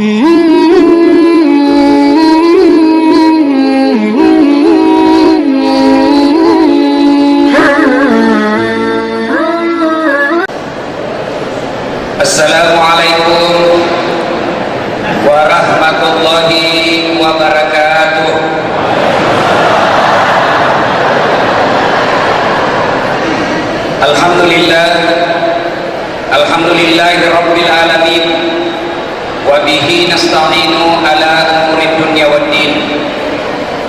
Assalamualaikum warahmatullahi wabarakatuh. Alhamdulillahi rabbil alamin, wa bihi nasta'inu ala umurid dunya waddin.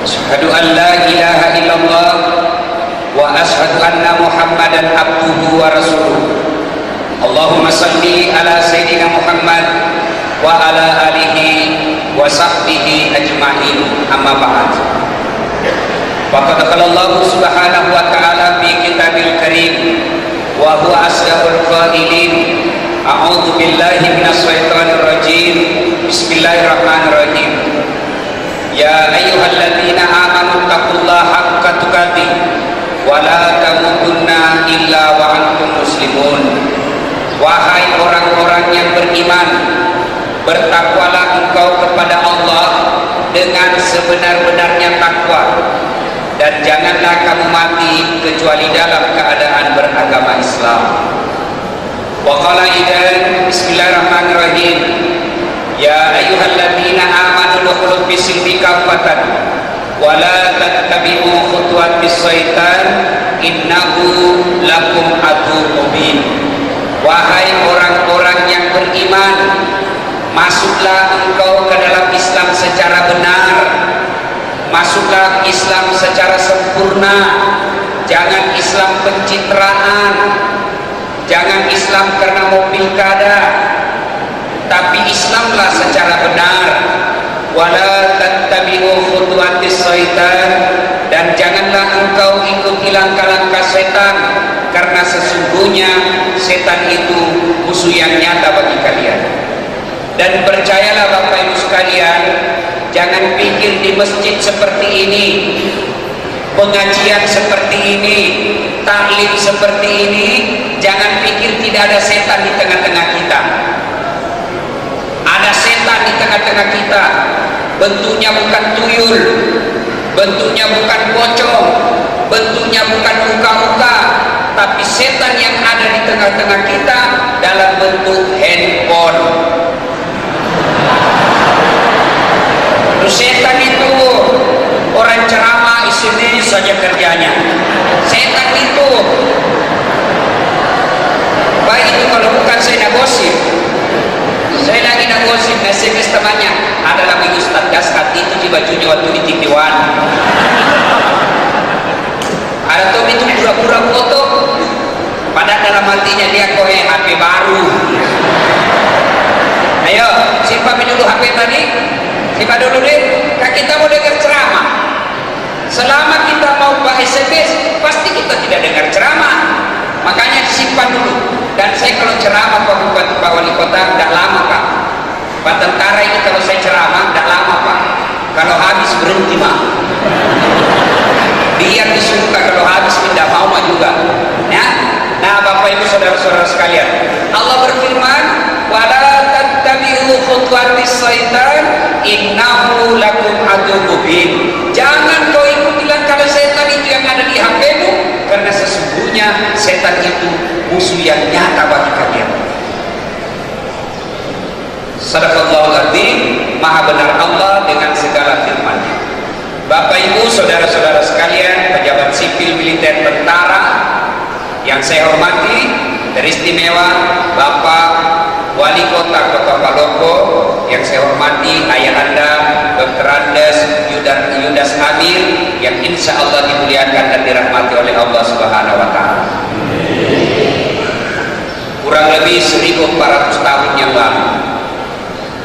Asyhadu an la ilaha illallah wa asyhadu anna Muhammadan abduhu wa rasuluh. Allahumma salli ala Sayyidina Muhammad wa ala alihi wa sahbihi ajma'in, amma ba'd. Faqad qala Allah subhanahu wa ta'ala fi kitabil karim wa huwa asdaqul qailin. A'udzu billahi minasy syaithanir rajim. Bismillahirrahmanirrahim. Ya ayyuhalladzina amanu taqullaha haqqa tuqatih wa la tamutunna illa wa antum muslimun. Wahai orang-orang yang beriman, bertakwalah engkau kepada Allah dengan sebenar-benarnya takwa, dan janganlah kamu mati kecuali dalam keadaan beragama Islam. Wa qala idzan bismillahirrahmanirrahim. Ya ayyuhalladzina amanu dukhulu fis-silmi kaffatan wa la tattabi'u khutuwatis syaitan innahu lakum aduwwun mubin. Wahai orang-orang yang beriman, masuklah engkau ke dalam Islam secara benar, masuklah Islam secara sempurna. Jangan Islam pencitraan, jangan Islam karena mau pilkada, tapi Islamlah secara benar. Wala tattabi'u khutuwatis syaitan, dan janganlah engkau ikuti langkah-langkah setan, karena sesungguhnya setan itu musuh yang nyata bagi kalian. Dan percayalah Bapak Ibu sekalian, jangan pikir di masjid seperti ini, pengajian seperti ini, taklim seperti ini, jangan pikir tidak ada setan di tengah-tengah kita. Ada setan di tengah-tengah kita. Bentuknya bukan tuyul, bentuknya bukan pocong, bentuknya bukan muka-muka, tapi setan yang ada di tengah-tengah kita dalam bentuk handphone. Terus setan itu orang ceramah isinya saja kerjanya. Setan itu baik itu kalau bukan saya gosip. Saya lagi nak gosip, SMS temannya, ada lagi Ustaz Gaskat itu di bajunya waktu di TV One. Ada tuh itu pura-pura foto, padahal dalam hatinya dia kowe HP baru. Ayo, simpan dulu HP tadi, simpan dulu deh. Kita mau dengar ceramah. Selama kita mau bahas SMS, pasti kita tidak dengar ceramah. Makanya disimpan dulu. Dan saya kalau ceramah Pak Bupati, Pak Wali Kota, tidak lama Pak. Pak Tentara ini kalau saya ceramah tidak lama Pak. Kalau habis berhenti Pak. Biar disuruh kalau habis tidak mau mah juga. Ya? Nah Bapak Ibu saudara-saudara sekalian, Allah berfirman, wala tattabi'u khutuwatis syaitan innahu lakum aduwwun mubin. Jangan kau ikuti langkah setan itu yang ada di HP-mu, karena sesungguhnya setan itu musuh yang nyata bagi kalian. Sadaqallahul adzim, maha benar Allah dengan segala firman-Nya. Bapak Ibu saudara-saudara sekalian, pejabat sipil, militer, tentara yang saya hormati, teristimewa Bapak Wali Kota Kota Palopo yang saya hormati, ayah anda Dr. Andes Yudas Amir yang insya Allah dimuliakan dan dirahmati oleh Allah Subhanahu wa Ta'ala. Kurang lebih 1400 tahun yang lalu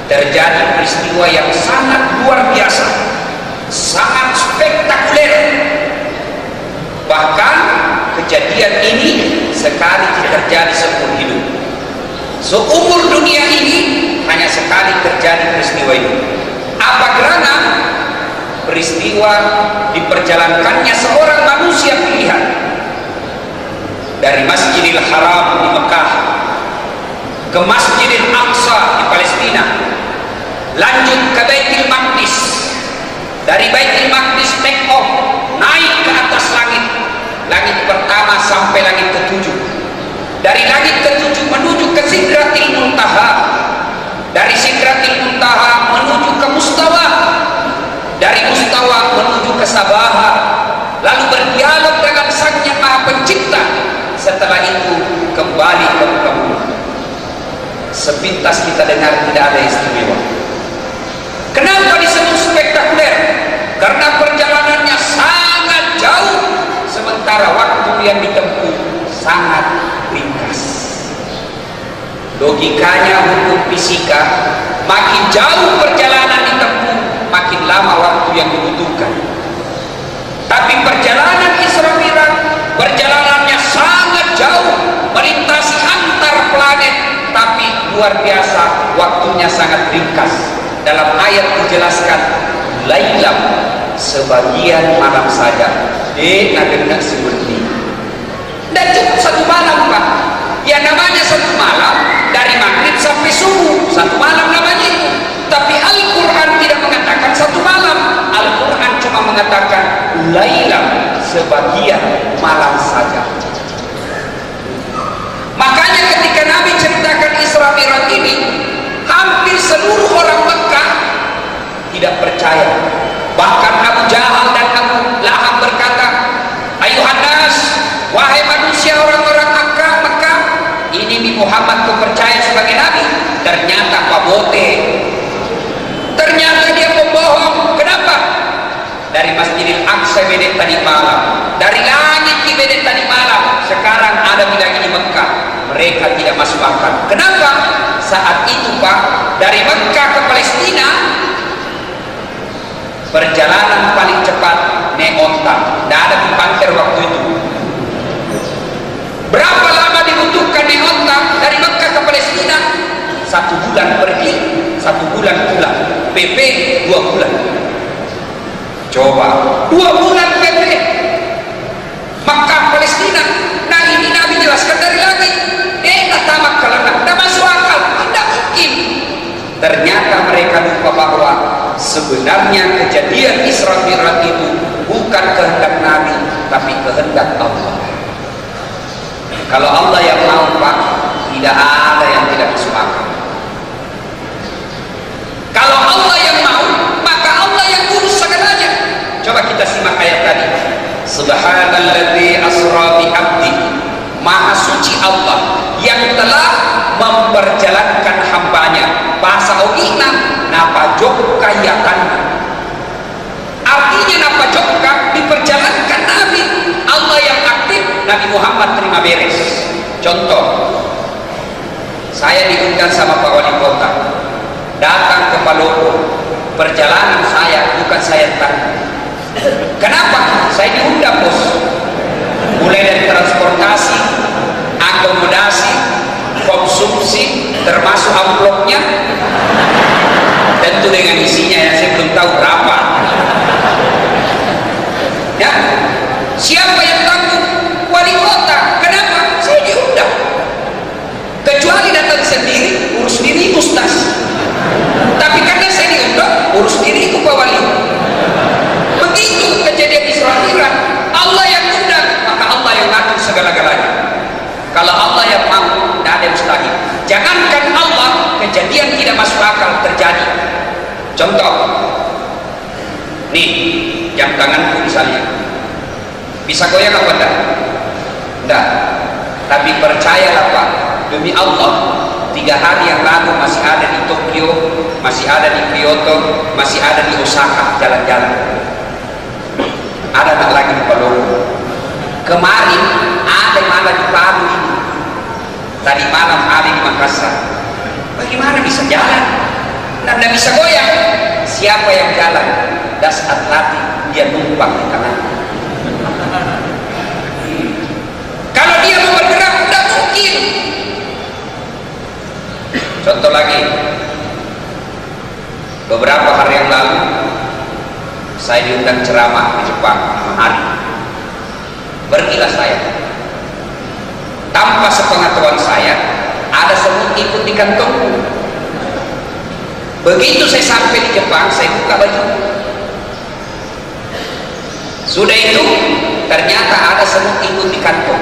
terjadi peristiwa yang sangat luar biasa, sangat spektakuler. Bahkan kejadian ini sekali terjadi seumur hidup. Seumur dunia ini hanya sekali terjadi peristiwa ini. Apa gerangan? Peristiwa diperjalankannya seorang manusia pilihan dari Masjidil Haram di Mekah ke Masjidil Aqsa di Palestina, Dari Baitul Maqdis take off, naik ke atas langit. Langit pertama sampai langit ketujuh. Dari langit ketujuh menuju ke Sidratil Muntaha. Dari Sidratil Muntaha menuju ke Mustawa. Dari Mustawa menuju ke Sabaha. Lalu berdialog dengan Sang Yang Maha Pencipta. Setelah itu kembali ke muka bumi. Sepintas kita dengar tidak ada istimewa. Kenapa disebut spektakuler? Karena perjalanannya sangat jauh, sementara waktu yang ditempuh sangat ringkas. Logikanya hukum fisika, makin jauh perjalanan ditempuh, makin lama waktu yang dibutuhkan. Tapi perjalanan Isra Mi'raj, perjalanannya sangat jauh, melintasi antar planet, tapi luar biasa, waktunya sangat ringkas. Dalam ayat dijelaskan, lailam, sebagian malam saja. Nak seperti dan cukup satu malam, Pak. Ya namanya satu malam, dari maghrib sampai subuh, satu malam namanya itu. Tapi Al-Quran tidak mengatakan satu malam. Al-Quran cuma mengatakan lailam, sebagian malam saja. Makanya ketika Nabi ceritakan Isra Mi'raj ini, hampir seluruh orang Mekah tidak percaya. Bahkan Abu Jahal dan Abu Lahab berkata, ayuhan nas, wahai manusia orang-orang Mekah, ini Muhammad kau percaya sebagai Nabi? Ternyata pabote, ternyata dia pembohong. Kenapa? Dari Masjidil Aqsa bedet tadi malam, dari langit di bedet tadi malam, sekarang ada lagi di Mekah. Mereka tidak masuk akal. Kenapa? Saat itu, Pak, dari Mekah ke Palestina, perjalanan paling cepat naik onta. Tidak ada dipanter waktu itu. Berapa lama dibutuhkan naik onta dari Mekah ke Palestina? 1 bulan pergi, 1 bulan pulang. PP 2 bulan. Coba 2 bulan PP Mekah Palestina. Nah ini Nabi jelaskan dari langit. Tamak kalanak, tidak masuk akal, tidak mungkin. Ternyata mereka lupa bahwa sebenarnya kejadian Isra Mi'raj itu bukan kehendak Nabi, tapi kehendak Allah. Kalau Allah yang mau, Pak, tidak ada yang tidak masuk akal. Kalau Allah yang mau, maka Allah yang urus segalanya. Coba kita simak ayat tadi. Subhanalladzi asra bi 'abdi. Maha suci Allah yang telah memperjalankan hambanya. Bahasa Ogina, napajok kayatan. Artinya napajokka diperjalankan Nabi. Allah yang aktif, Nabi Muhammad terima beres. Contoh, saya diundang sama Pak Wali Kota, datang ke Palopo. Perjalanan saya bukan saya tanggung. Kenapa? Saya diundang, bos. Mulai dari transportasi, akomodasi, konsumsi, termasuk amplopnya, tentu dengan isinya yang saya belum tahu berapa. Ya, siapa yang tanggung? Wali kota. Kenapa? Saya diundang. Kecuali datang sendiri, urus diri Ustaz. Tapi karena saya diundang, urus diri itu Pak Wali. Begitu kejadian Isra Mi'raj. Allah yang undang, maka Allah yang ngatur segala-galanya. Kalau Allah yang mau, tidak ada yang mustahil. Jangankan Allah, kejadian tidak masuk akal terjadi. Contoh, nih jam tanganku misalnya, bisa goyang apa enggak? Enggak. Tapi percayalah, Pak, demi Allah, 3 hari yang lalu masih ada di Tokyo, masih ada di Kyoto, masih ada di Osaka jalan-jalan. Ada tak lagi di Palopo. Kemarin ada malah di Palu ini. Tadi malam ada di Makassar. Bagaimana bisa jalan? Dan tidak bisa goyang. Siapa yang jalan? Das Atlantik, dia numpang di tangan. Kalau dia mau bergerak, tidak mungkin. Contoh lagi, beberapa hari yang lalu saya diundang ceramah di Jepang 5 hari. Pergilah saya. Tanpa sepengetahuan saya, ada semut ikut di kantongku. Begitu saya sampai di Jepang, saya buka baju. Sudah itu ternyata ada semut ikut di kantong.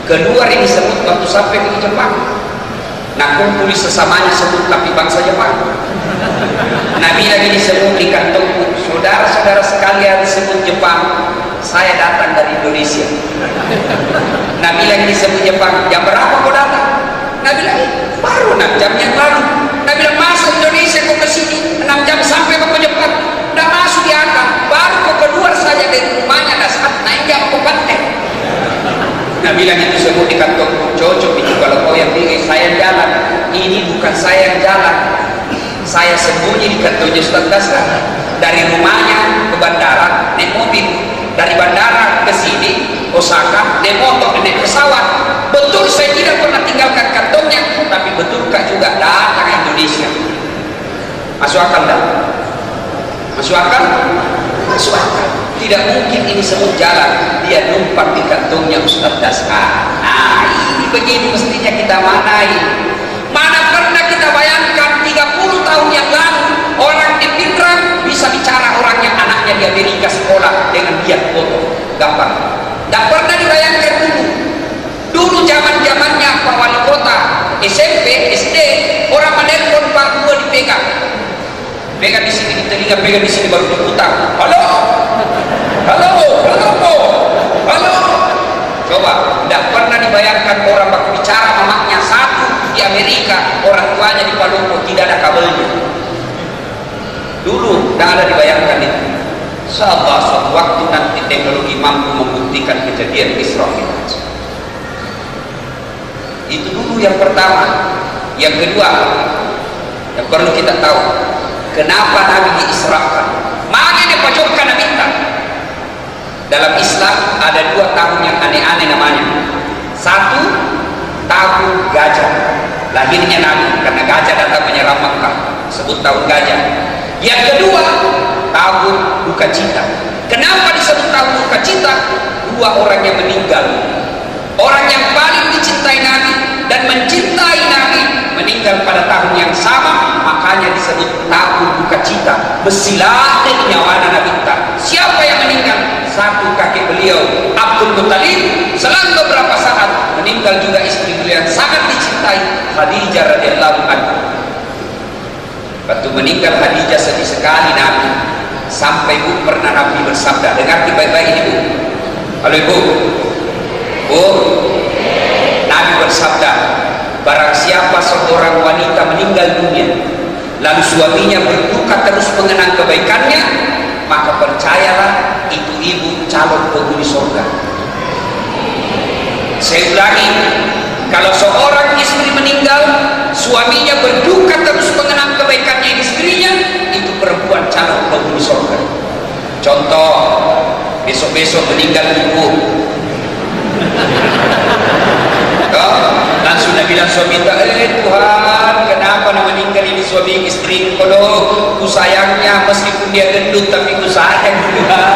Keluar ini semut waktu sampai ke Jepang. Nah kumpul sesamanya semut tapi bangsa Jepang. Nabi lagi di semut di kantongku. Saudara-saudara sekalian semut Jepang, saya datang dari Indonesia. Nabi lagi di semut Jepang. Jam berapa kau datang? Nabi lagi baru 6 jam yang lalu. Nabi bilang masuk Indonesia kau ke sini 6 jam sampai kau ke Jepang. Udah masuk di akal. Baru kau keluar saja dari rumahnya. Dah saat naik jam kau pantai. Nabi bilang itu semut di kantong. Cocok itu kalau kau yang pilih. Saya jalan. Ini bukan saya yang jalan. Saya sembunyi di kantongnya Ustaz Dasar. Dari rumahnya ke bandara naik mobil. Dari bandara ke sini Osaka naik motor naik pesawat. Betul saya tidak pernah tinggalkan kantongnya. Tapi betulkah juga datang ke Indonesia? Masuk akal tak? Masuk akal? Masuk akal. Tidak mungkin ini semut jalan. Dia numpang di kantongnya Ustaz Dasar. Nah ini begini mestinya kita manai. Mana pernah kita bayangkan 30 tahun yang lalu orang di Pinrang bisa bicara orang yang anaknya di Amerika sekolah dengan dia foto gampang. Tidak pernah dibayangkan dulu. Dulu zaman-zamannya Pak Wali Kota SMP, SD, orang menelpon Pak Gua dipegang. Pegang di sini di telinga, pegang di sini baru diputar. Halo, halo, halo, halo. Coba, tidak pernah dibayangkan orang berbicara mamanya satu di Amerika, orang tuanya di Paluku tidak ada kabelnya. Dulu tidak ada dibayangkan itu. Sabar suatu waktu nanti teknologi mampu membuktikan kejadian Isra Mi'raj. Itu dulu yang pertama. Yang kedua, yang perlu kita tahu, kenapa Nabi diisrakan? Mana dia pojokkan Nabi tak? Dalam Islam ada 2 tahun yang aneh-aneh namanya. Satu, tahun gajah. Lahirnya Nabi karena gajah datang menyerang Makkah. Sebut tahun gajah. Yang kedua, tahun duka cita. Kenapa disebut tahun duka cita? 2 orang yang meninggal. Orang yang paling dicintai Nabi dan mencintai Nabi meninggal pada tahun yang sama, makanya disebut tahun duka cita. Bersilatik nyawa Nabi tak. Siapa yang meninggal? Satu kakek beliau Abdul Muttalib. Selang beberapa saat meninggal juga istri beliau yang sangat dicintai, Khadijah radhiyallahu anha. Waktu meninggal Khadijah sedih sekali Nabi. Sampai Bu pernah Nabi bersabda, dengar baik-baik ini Bu. Halo Ibu. Bu, Nabi bersabda, barang siapa seorang wanita meninggal dunia lalu suaminya berduka terus mengenang kebaikannya, maka percayalah itu ibu calon penghuni surga. Saya ulangi, kalau seorang istri meninggal suaminya berduka terus mengenang kebaikannya istrinya, itu perempuan calon penghuni surga. Contoh, besok-besok meninggal ibu, langsung Nabi bilang suami tak, Tuhan kenapa nak meninggal ini suami istri kalau ku sayangnya meskipun dia gendut tapi ku sayang Tuhan.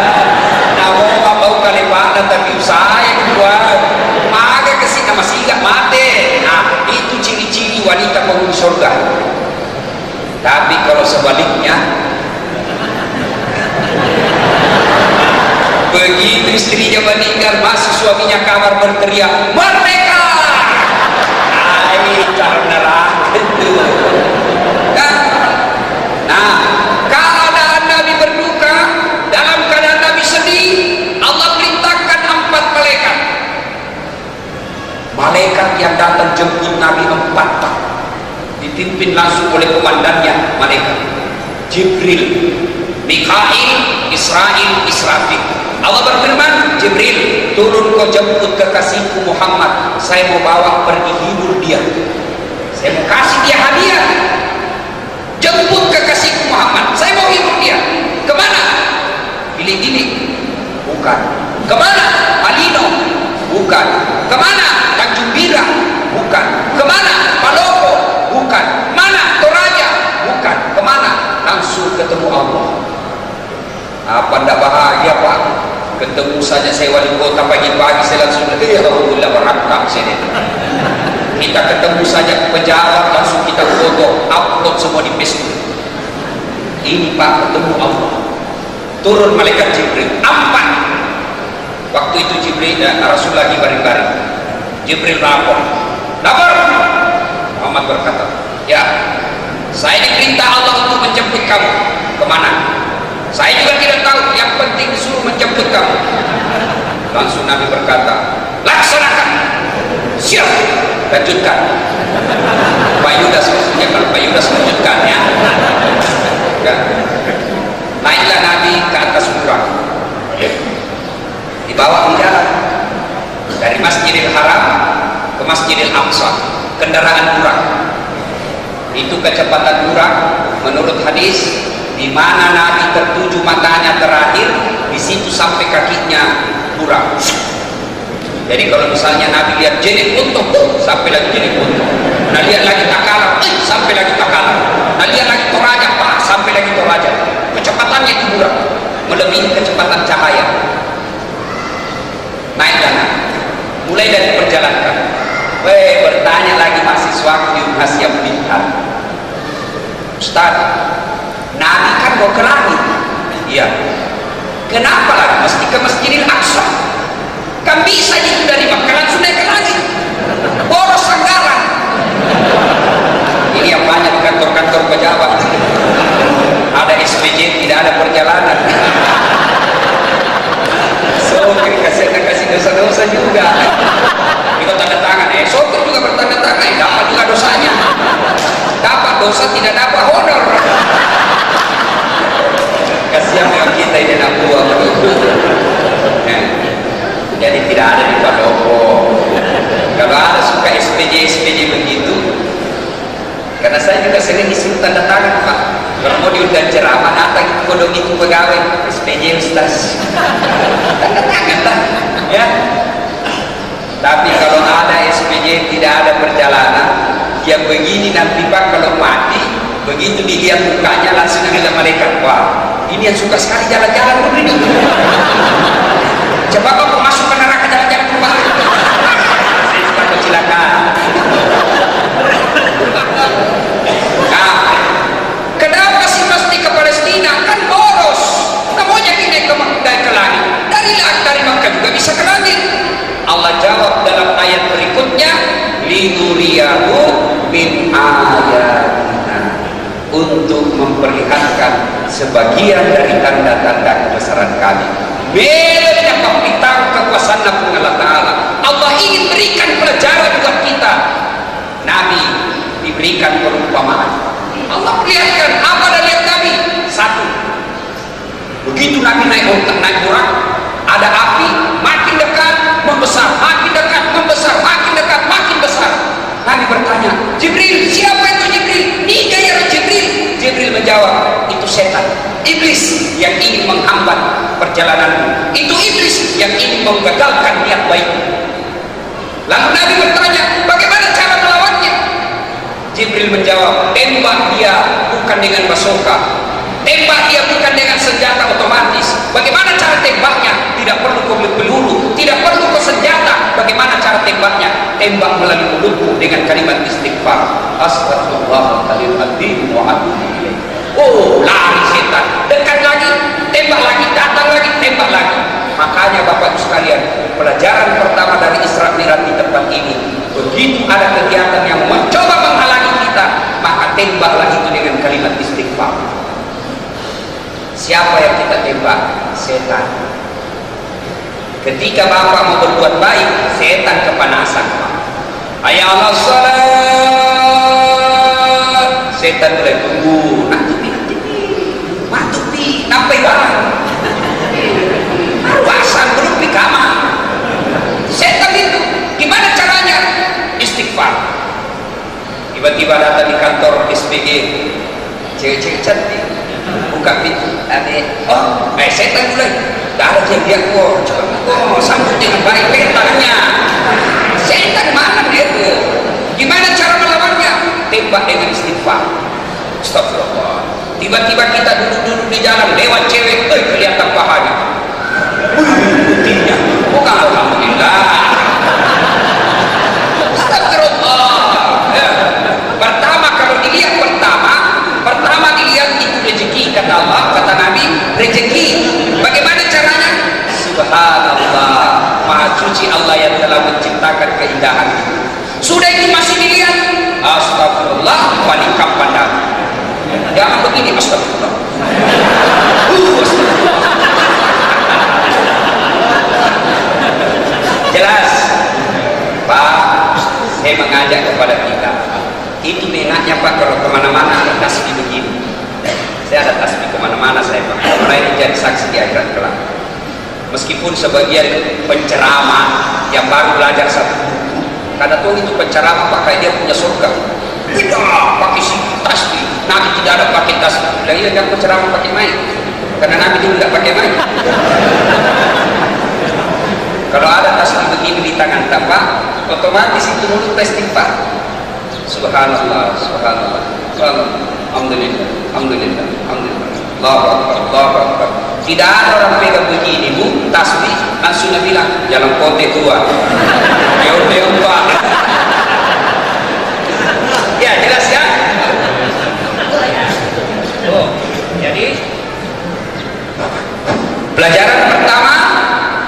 Namo bau kali pada tapi ku sayang Tuhan. Maka kesini masih ingat mati. Nah itu ciri-ciri wanita penghuni surga. Tapi kalau sebaliknya, begitu istrinya meninggal masih suaminya kamar berteriak merdeka. Cara neraka itu. Nah, keadaan Nabi berduka, dalam keadaan Nabi sedih, Allah perintahkan 4 malaikat. Malaikat yang datang jemput Nabi 4 tak, dipimpin langsung oleh komandannya malaikat Jibril, Mikail, Israil, Israfil. Allah berfirman, Jibril, turun kau jemput kekasihku Muhammad. Saya mau bawa pergi hibur dia. Saya mau kasih dia hadiah. Jemput kekasihku Muhammad. Saya mau hibur dia. Kemana? Gili-gili? Bukan. Kemana? Malino? Bukan. Kemana? Tanjung Bira? Bukan. Kemana? Palopo? Bukan. Mana? Toraja? Bukan. Kemana? Langsung ketemu Allah. Apa ndak bahagia Pak? Ketemu saja saya wali kota pagi-pagi saya langsung alhamdulillah berangkat sini. Kita ketemu saja pejabat langsung kita foto upload semua di Facebook. Ini Pak ketemu Allah. turun malaikat Jibril 4. Waktu itu Rasul lagi baring-baring. Jibril lapor. Muhammad berkata, ya, saya diperintah Allah untuk menjemput kamu. Kemana? Saya juga tidak tahu, yang penting disuruh menjemput kamu. Langsung Nabi berkata, laksanakan. Siap. Lanjutkan. Pak Yudas maksudnya, kalau Pak Yudas lanjutkan ya. Naiklah Nabi ke atas buraq, dibawa menjalan dari Masjidil Haram ke Masjidil Aqsa, kendaraan buraq. Itu kecepatan buraq menurut hadis, di mana Nabi tertuju matanya terakhir, di situ sampai kakinya buraq. Jadi kalau misalnya Nabi lihat jenis untung, sampai lagi jenis untung. Nah lihat lagi takalar, sampai lagi takalar. Nah lihat lagi toraja, sampai lagi toraja. Kecepatannya itu buraq, melebihi kecepatan cahaya. Naiklah Nabi, mulai dari perjalanan. Bertanya lagi mahasiswa di Asia Bintang, Ustaz, Nabi kan mau ke langit. Iya. Kenapa lagi mesti ke Masjidil Aqsa? Kan bisa itu dari Makkah langsung naik ke langit. Boros anggaran. Ini yang banyak kantor-kantor pejabat. Ada SPJ, tidak ada perjalanan. Sopir kasih dosa-dosa juga. Kita tanda tangan, sopir juga bertanda tangan, dapat juga dosanya. Dapat dosa, tidak dapat honor. Kasihan dengan kita ini anak buah begitu. Jadi tidak ada di Padopo. Kalau ada suka SPJ begitu, karena saya juga sering disuruh tanda tangan, Pak. Kalau mau diundang ceramah, datang itu kodong itu pegawai SPJ Ustaz. Tanda tangan lah, ya. Tapi kalau ada SPJ tidak ada perjalanan, yang begini nanti Pak kalau mati, begitu dilihat mukanya langsung ada malaikat. Wah, ini yang suka sekali jalan-jalan begini. Coba kau masuk ke neraka jalan-jalan ke rumah. Saya suka kecelakaan. Nah, kenapa sih mesti ke Palestina? Kan boros. Namanya naik ke langit. Dari Makkah juga bisa ke langit. Allah jawab dalam ayat berikutnya, linuriyahu min ayatina, untuk memperlihatkan sebagian dari tanda-tanda kebesaran kami. Belanya pemberitaan kekuasaan Allah Ta'ala. Allah ingin berikan pelajaran buat kita. Nabi diberikan perumpamaan. Allah perlihatkan apa dari yang Nabi. Satu, begitu Nabi naik buraq, ada api makin dekat membesar, makin dekat membesar, makin dekat makin besar. Nabi bertanya, Jibril, siapa itu Jibril? Ini ya Jibril. Jibril menjawab, itu setan, iblis yang ingin menghambat perjalananmu. Itu iblis yang ingin menggagalkan niat baikmu. Lalu Nabi bertanya, bagaimana cara melawannya? Jibril menjawab, tembak dia bukan dengan bazooka, tembak dia bukan dengan senjata otomatis. Bagaimana cara tembaknya? Tidak perlu kau peluru, tidak perlu kau senjata. Bagaimana cara tembaknya? Tembak melalui mulutmu dengan kalimat istighfar. Astaghfirullahaladzim wa atubu ilaih. Oh, lari setan, dekat lagi, tembak lagi, datang lagi, tembak lagi. Makanya Bapak Ibu sekalian, pelajaran pertama dari Isra Mi'raj di tempat ini, begitu ada kegiatan yang mencoba menghalangi kita, maka tembaklah itu dengan kalimat istighfar. Siapa yang kita tembak? Setan. Ketika Bapak mau berbuat baik, setan kepanasan. Hayya 'alas shalah. Setan mulai tunggu, nanti matupi, nampai barang. Bahasan belum di kamar. Setan itu gimana caranya? Istighfar. Tiba-tiba datang di kantor SPG, cewek-cewek cantik, buka pintu, setan mulai. Dah ada dia kok, sambut dengan baik tangannya. Setan mana dia tuh? Gimana cara melawannya? Tembak dengan istighfar. Astagfirullah. Tiba-tiba kita duduk-duduk di jalan, lewat cewek, kelihatan pahanya. Putihnya, bukan alhamdulillah. Astagfirullah. Pertama kalau dilihat pertama dilihat itu rezeki, kata Allah, kata Nabi, rezeki suci Allah yang telah menciptakan keindahan itu. Sudah itu masih dilihat, astagfirullah, panikam pandang. Jangan begini, astagfirullah. Astagfirullah. Jelas, Pak, saya mengajak kepada kita, itu enaknya Pak kalau kemana-mana ada tasbih begini. Saya ada tasbih kemana-mana saya pakai. Mulai menjadi saksi di akhirat kelak. Meskipun sebagian penceramah yang baru belajar satu buku, kata tuh itu penceramah pakai dia punya surga. Tidak pakai tasbih. Nabi tidak ada pakai tasbih. Dan iya kan penceramah pakai mic, karena Nabi itu tidak pakai mic. Kalau ada tasbih begini di tangan tapak, otomatis itu mulut istighfar. Subhanallah, subhanallah, subhanallah, alhamdulillah, alhamdulillah, alhamdulillah, Allahu Akbar, Allahu Akbar. Tidak ada orang pegang begini, Bu, tasbih, langsung bilang, jalan kote tua. Ya Pak. Ya, jelas ya? Oh, jadi pelajaran pertama,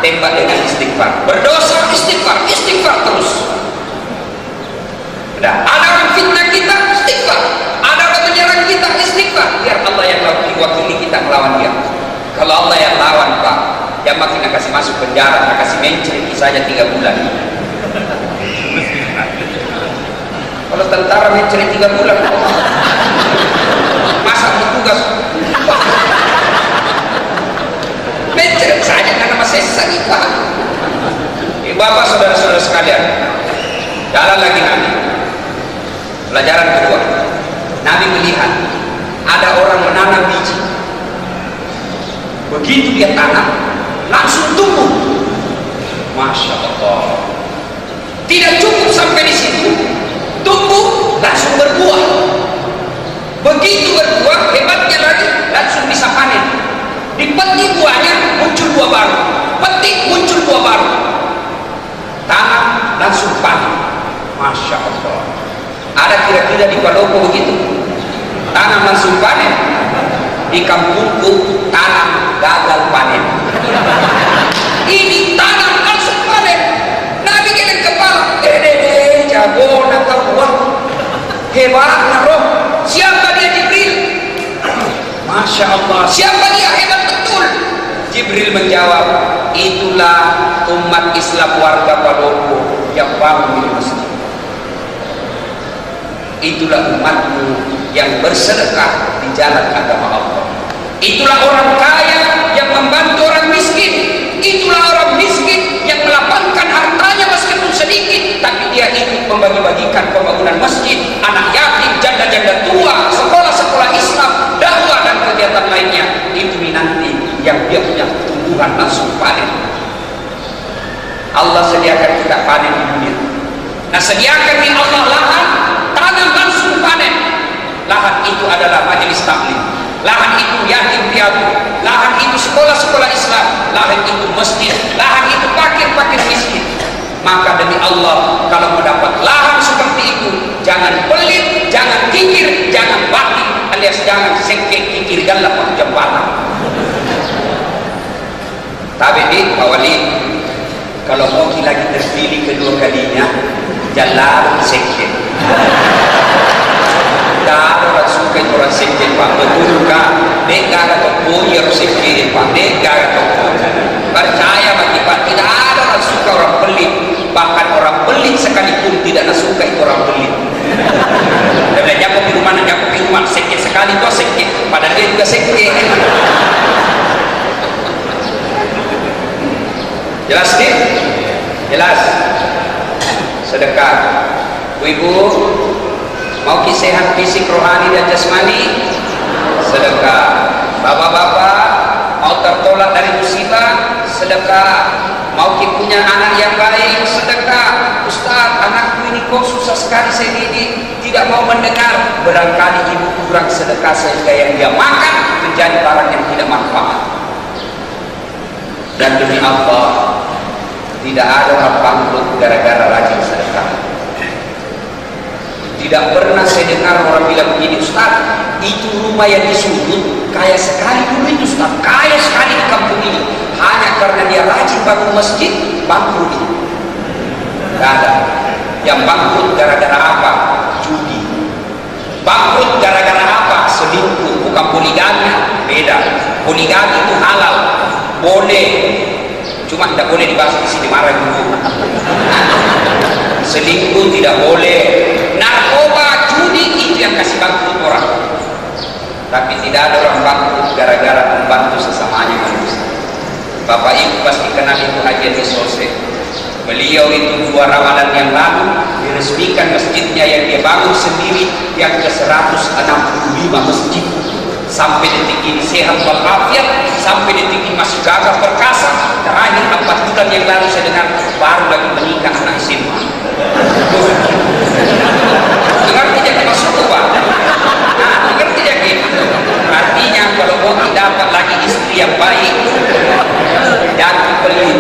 tembak dengan istighfar. Berdosa istighfar, istighfar terus. Ada orang fitnah kita, istighfar. Ada orang menyerang kita, istighfar. Biar Allah yang wakili kita melawan dia. Kalau Allah yang lawan, Pak, yang makin kasih masuk penjara, kasih mencuri saja 3 bulan. Kalau tentara mencuri 3 bulan, masa bertugas? Mencuri saja karena masih sakit, Pak. Bapak, saudara-saudara sekalian, jalan lagi Nabi. Pelajaran kedua, Nabi melihat ada orang menanam biji. Begitu dia tanam, langsung tumbuh. Masya Allah. Tidak cukup sampai di situ, tumbuh langsung berbuah. Begitu berbuah, hebatnya lagi langsung bisa panen. Dipetik buahnya, muncul buah baru. Petik, muncul buah baru. Tanam langsung panen. Masya Allah. Ada kira-kira di Palopo begitu? Tanam langsung panen. Di kampungku tanam gagal panen. Ini tanam langsung panen. Nabi geleng kepala. Jago atau uang. Hebat roh. Siapa dia Jibril? Masya Allah. Siapa dia? Hebat betul. Jibril menjawab, itulah umat Islam warga Palopo yang bangun di masjid. Itulah umatmu yang bersedekah di jalan agama Allah. Itulah orang kaya yang membantu orang miskin. Itulah orang miskin yang melapangkan hartanya meskipun sedikit, tapi dia ikut membagi-bagikan pembangunan masjid, anak yatim, janda-janda tua, sekolah-sekolah Islam, dakwah dan kegiatan lainnya. Itu nanti yang dia punya tumbuhan langsung panen. Allah sediakan kita panen di dunia. Nah, sediakan di Allah lahan, tanam langsung panen. Lahan itu adalah majelis taklim, lahan itu yatim piatu, lahan itu sekolah-sekolah Islam, lahan itu masjid, lahan itu fakir-fakir miskin. Maka demi Allah, kalau mendapat lahan seperti itu, jangan pelit, jangan kikir, jangan batin, alias jangan sengkek kikir dalam jembatan. Tapi Pak Wali, kalau mau lagi terpilih kedua kalinya, jalan sengkek. Tidak orang suka itu orang sekjen Pak, betul kan? Mereka ada toko yang sekjen Pak, mereka ada toko. Percaya bagi Pak, tidak ada orang suka orang pelit. Bahkan orang pelit sekalipun tidak suka itu orang pelit. Dan jago di rumah, sekjen sekali itu sekjen, padahal dia juga sekjen. Jelas nih? Jelas. Sedekah. Ibu, mau sehat fisik, rohani dan jasmani, sedekah. Bapak-bapak mau tertolak dari musibah, sedekah. Mau punya anak yang baik, sedekah. Ustaz, anakku ini kok susah sekali saya didik, tidak mau mendengar. Barangkali ibu kurang sedekah sehingga yang dia makan menjadi barang yang tidak manfaat. Dan demi Allah, tidak ada orang bangkrut gara-gara rajin sedekah. Tidak pernah saya dengar orang bilang begini, Ustaz, itu rumah yang disudut kaya sekali dulu itu Ustaz, kaya sekali di kampung ini. hanya karena dia rajin bangun masjid, bangkrut itu. Tidak ada. Yang bangkrut gara-gara apa? Judi. Bangkrut gara-gara apa? Selingkuh. Bukan poligami, beda. Poligami itu halal, boleh, cuma tidak boleh dibahas di sini, marah dulu. Selingkuh tidak boleh. Narkoba, judi itu yang kasih bangkrut orang. Tapi tidak ada orang bangkrut gara-gara membantu sesamanya manusia. Bapak Ibu pasti kenal itu Haji Adi Sose. Beliau itu 2 Ramadan yang lalu diresmikan masjidnya yang dia bangun sendiri yang ke-165 masjid. Sampai detik ini sehat walafiat, sampai detik ini masih gagah perkasa. Terakhir 4 bulan yang lalu saya dengar baru lagi menikah anak SMA. Dengar tidak masuk Pak? Nah, dengar tidak gitu. Artinya kalau mau dapat lagi istri yang baik, jangan pelit.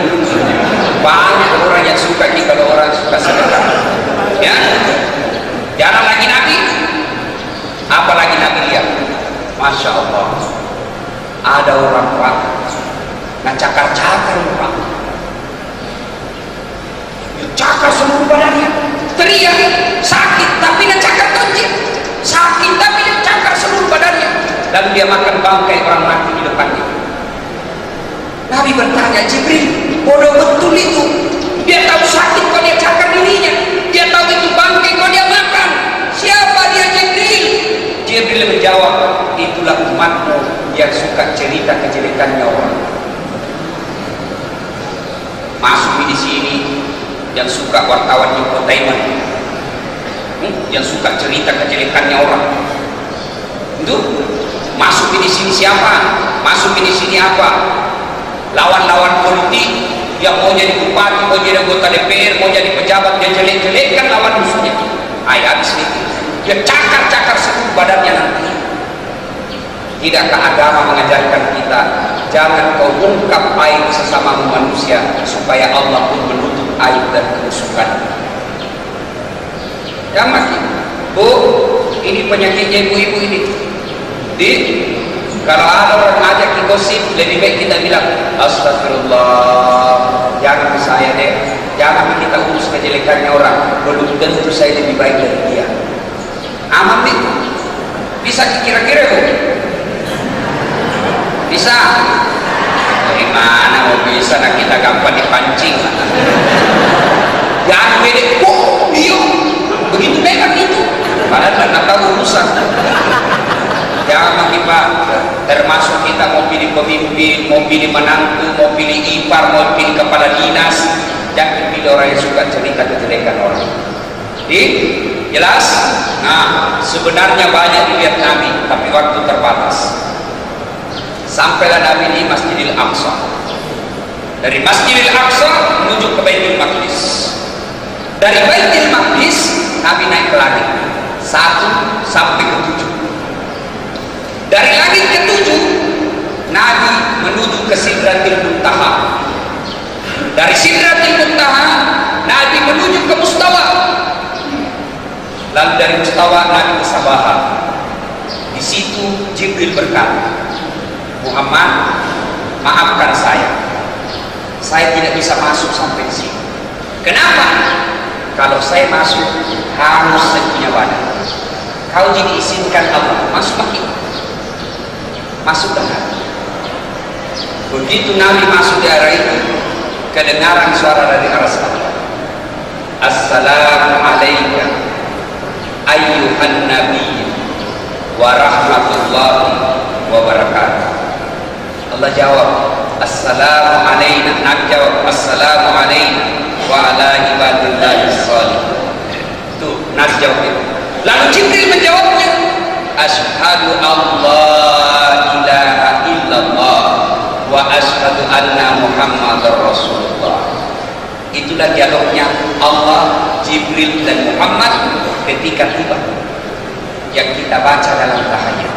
Banyak orang yang suka kalau orang suka sedekah. Ya, jangan lagi Nabi. Apalagi Nabi lihat. Masya Allah, ada orang Pak, nah cakar-cakar Pak, cakar seluruh badannya, teriak, sakit tapi dia cakar tonjik, sakit tapi dia cakar seluruh badannya, lalu dia makan bangkai orang mati di depannya. Nabi bertanya, Jibril, bodoh betul itu, dia tahu sakit kalau dia cakar dirinya, dia tahu itu bangkai kalau dia makan, siapa dia Jibril? Jibril menjawab, itulah umatmu yang suka cerita kejelekannya orang. Masuk di sini yang suka wartawan infotainment, yang suka cerita kejelekannya orang. Itu masuk di sini siapa? Masuk di sini apa? Lawan-lawan politik yang mau jadi bupati, mau jadi anggota DPR, mau jadi pejabat, dia jelek-jelekkan lawan musuhnya. Ayat sedikit. Dia cakar-cakar seluruh badannya nanti. Tidakkah agama mengajarkan kita jangan kau ungkap aib sesama manusia supaya Allah pun menutup aib dan kerusakan. Yang mati, Bu, ini penyakitnya ibu-ibu ini. Kalau ada orang ajak gosip, lebih baik kita bilang astagfirullah, jangan ke saya deh, jangan kita urus kejelekannya orang, belum tentu saya lebih baik dari dia. Aman nih, bisa kira-kira Bu? Bisa? Bagaimana mau bisa? Nah kita gampang dipancing. Jangan beda, kok dia begitu nekat itu, padahal tidak tahu urusan. Jangan makin Pak, termasuk kita mau pilih pemimpin, mau pilih menantu, mau pilih ipar, mau pilih kepala dinas, jangan pilih orang yang suka cerita kejelekan orang. Jelas? Nah, sebenarnya banyak dilihat Nabi, tapi waktu terbatas. Sampailah Nabi di Masjidil Aqsa. Dari Masjidil Aqsa menuju ke Baitul Maqdis. Dari Baitul Maqdis Nabi naik ke langit 1 sampai ke 7. Dari langit ke 7 Nabi menuju ke Sidratil Muntaha. Dari Sidratil Muntaha Nabi menuju ke Mustawa. Lalu dari Mustawa Nabi ke Sabaha. Di situ Jibril berkata, Muhammad, maafkan saya tidak bisa masuk sampai di sini. Kenapa? Kalau saya masuk harus saya punya badan. Kau jadi izinkan Allah masuk lagi, masuk dengan. Begitu Nabi masuk di area itu, kedengaran suara dari arah sana. Assalamu alaikum ayyuhan nabi wa rahmatullahi wa barakatuh. Allah jawab, assalamu alaina. Nabi jawab, assalamu alaina wa ala ibadillahi sholihin. Itu Nabi jawab itu. Lalu Jibril menjawabnya, asyhadu Allah ilaha illallah wa asyhadu anna Muhammadar Rasulullah. Itulah dialognya Allah, Jibril dan Muhammad ketika tiba yang kita baca dalam tahayat.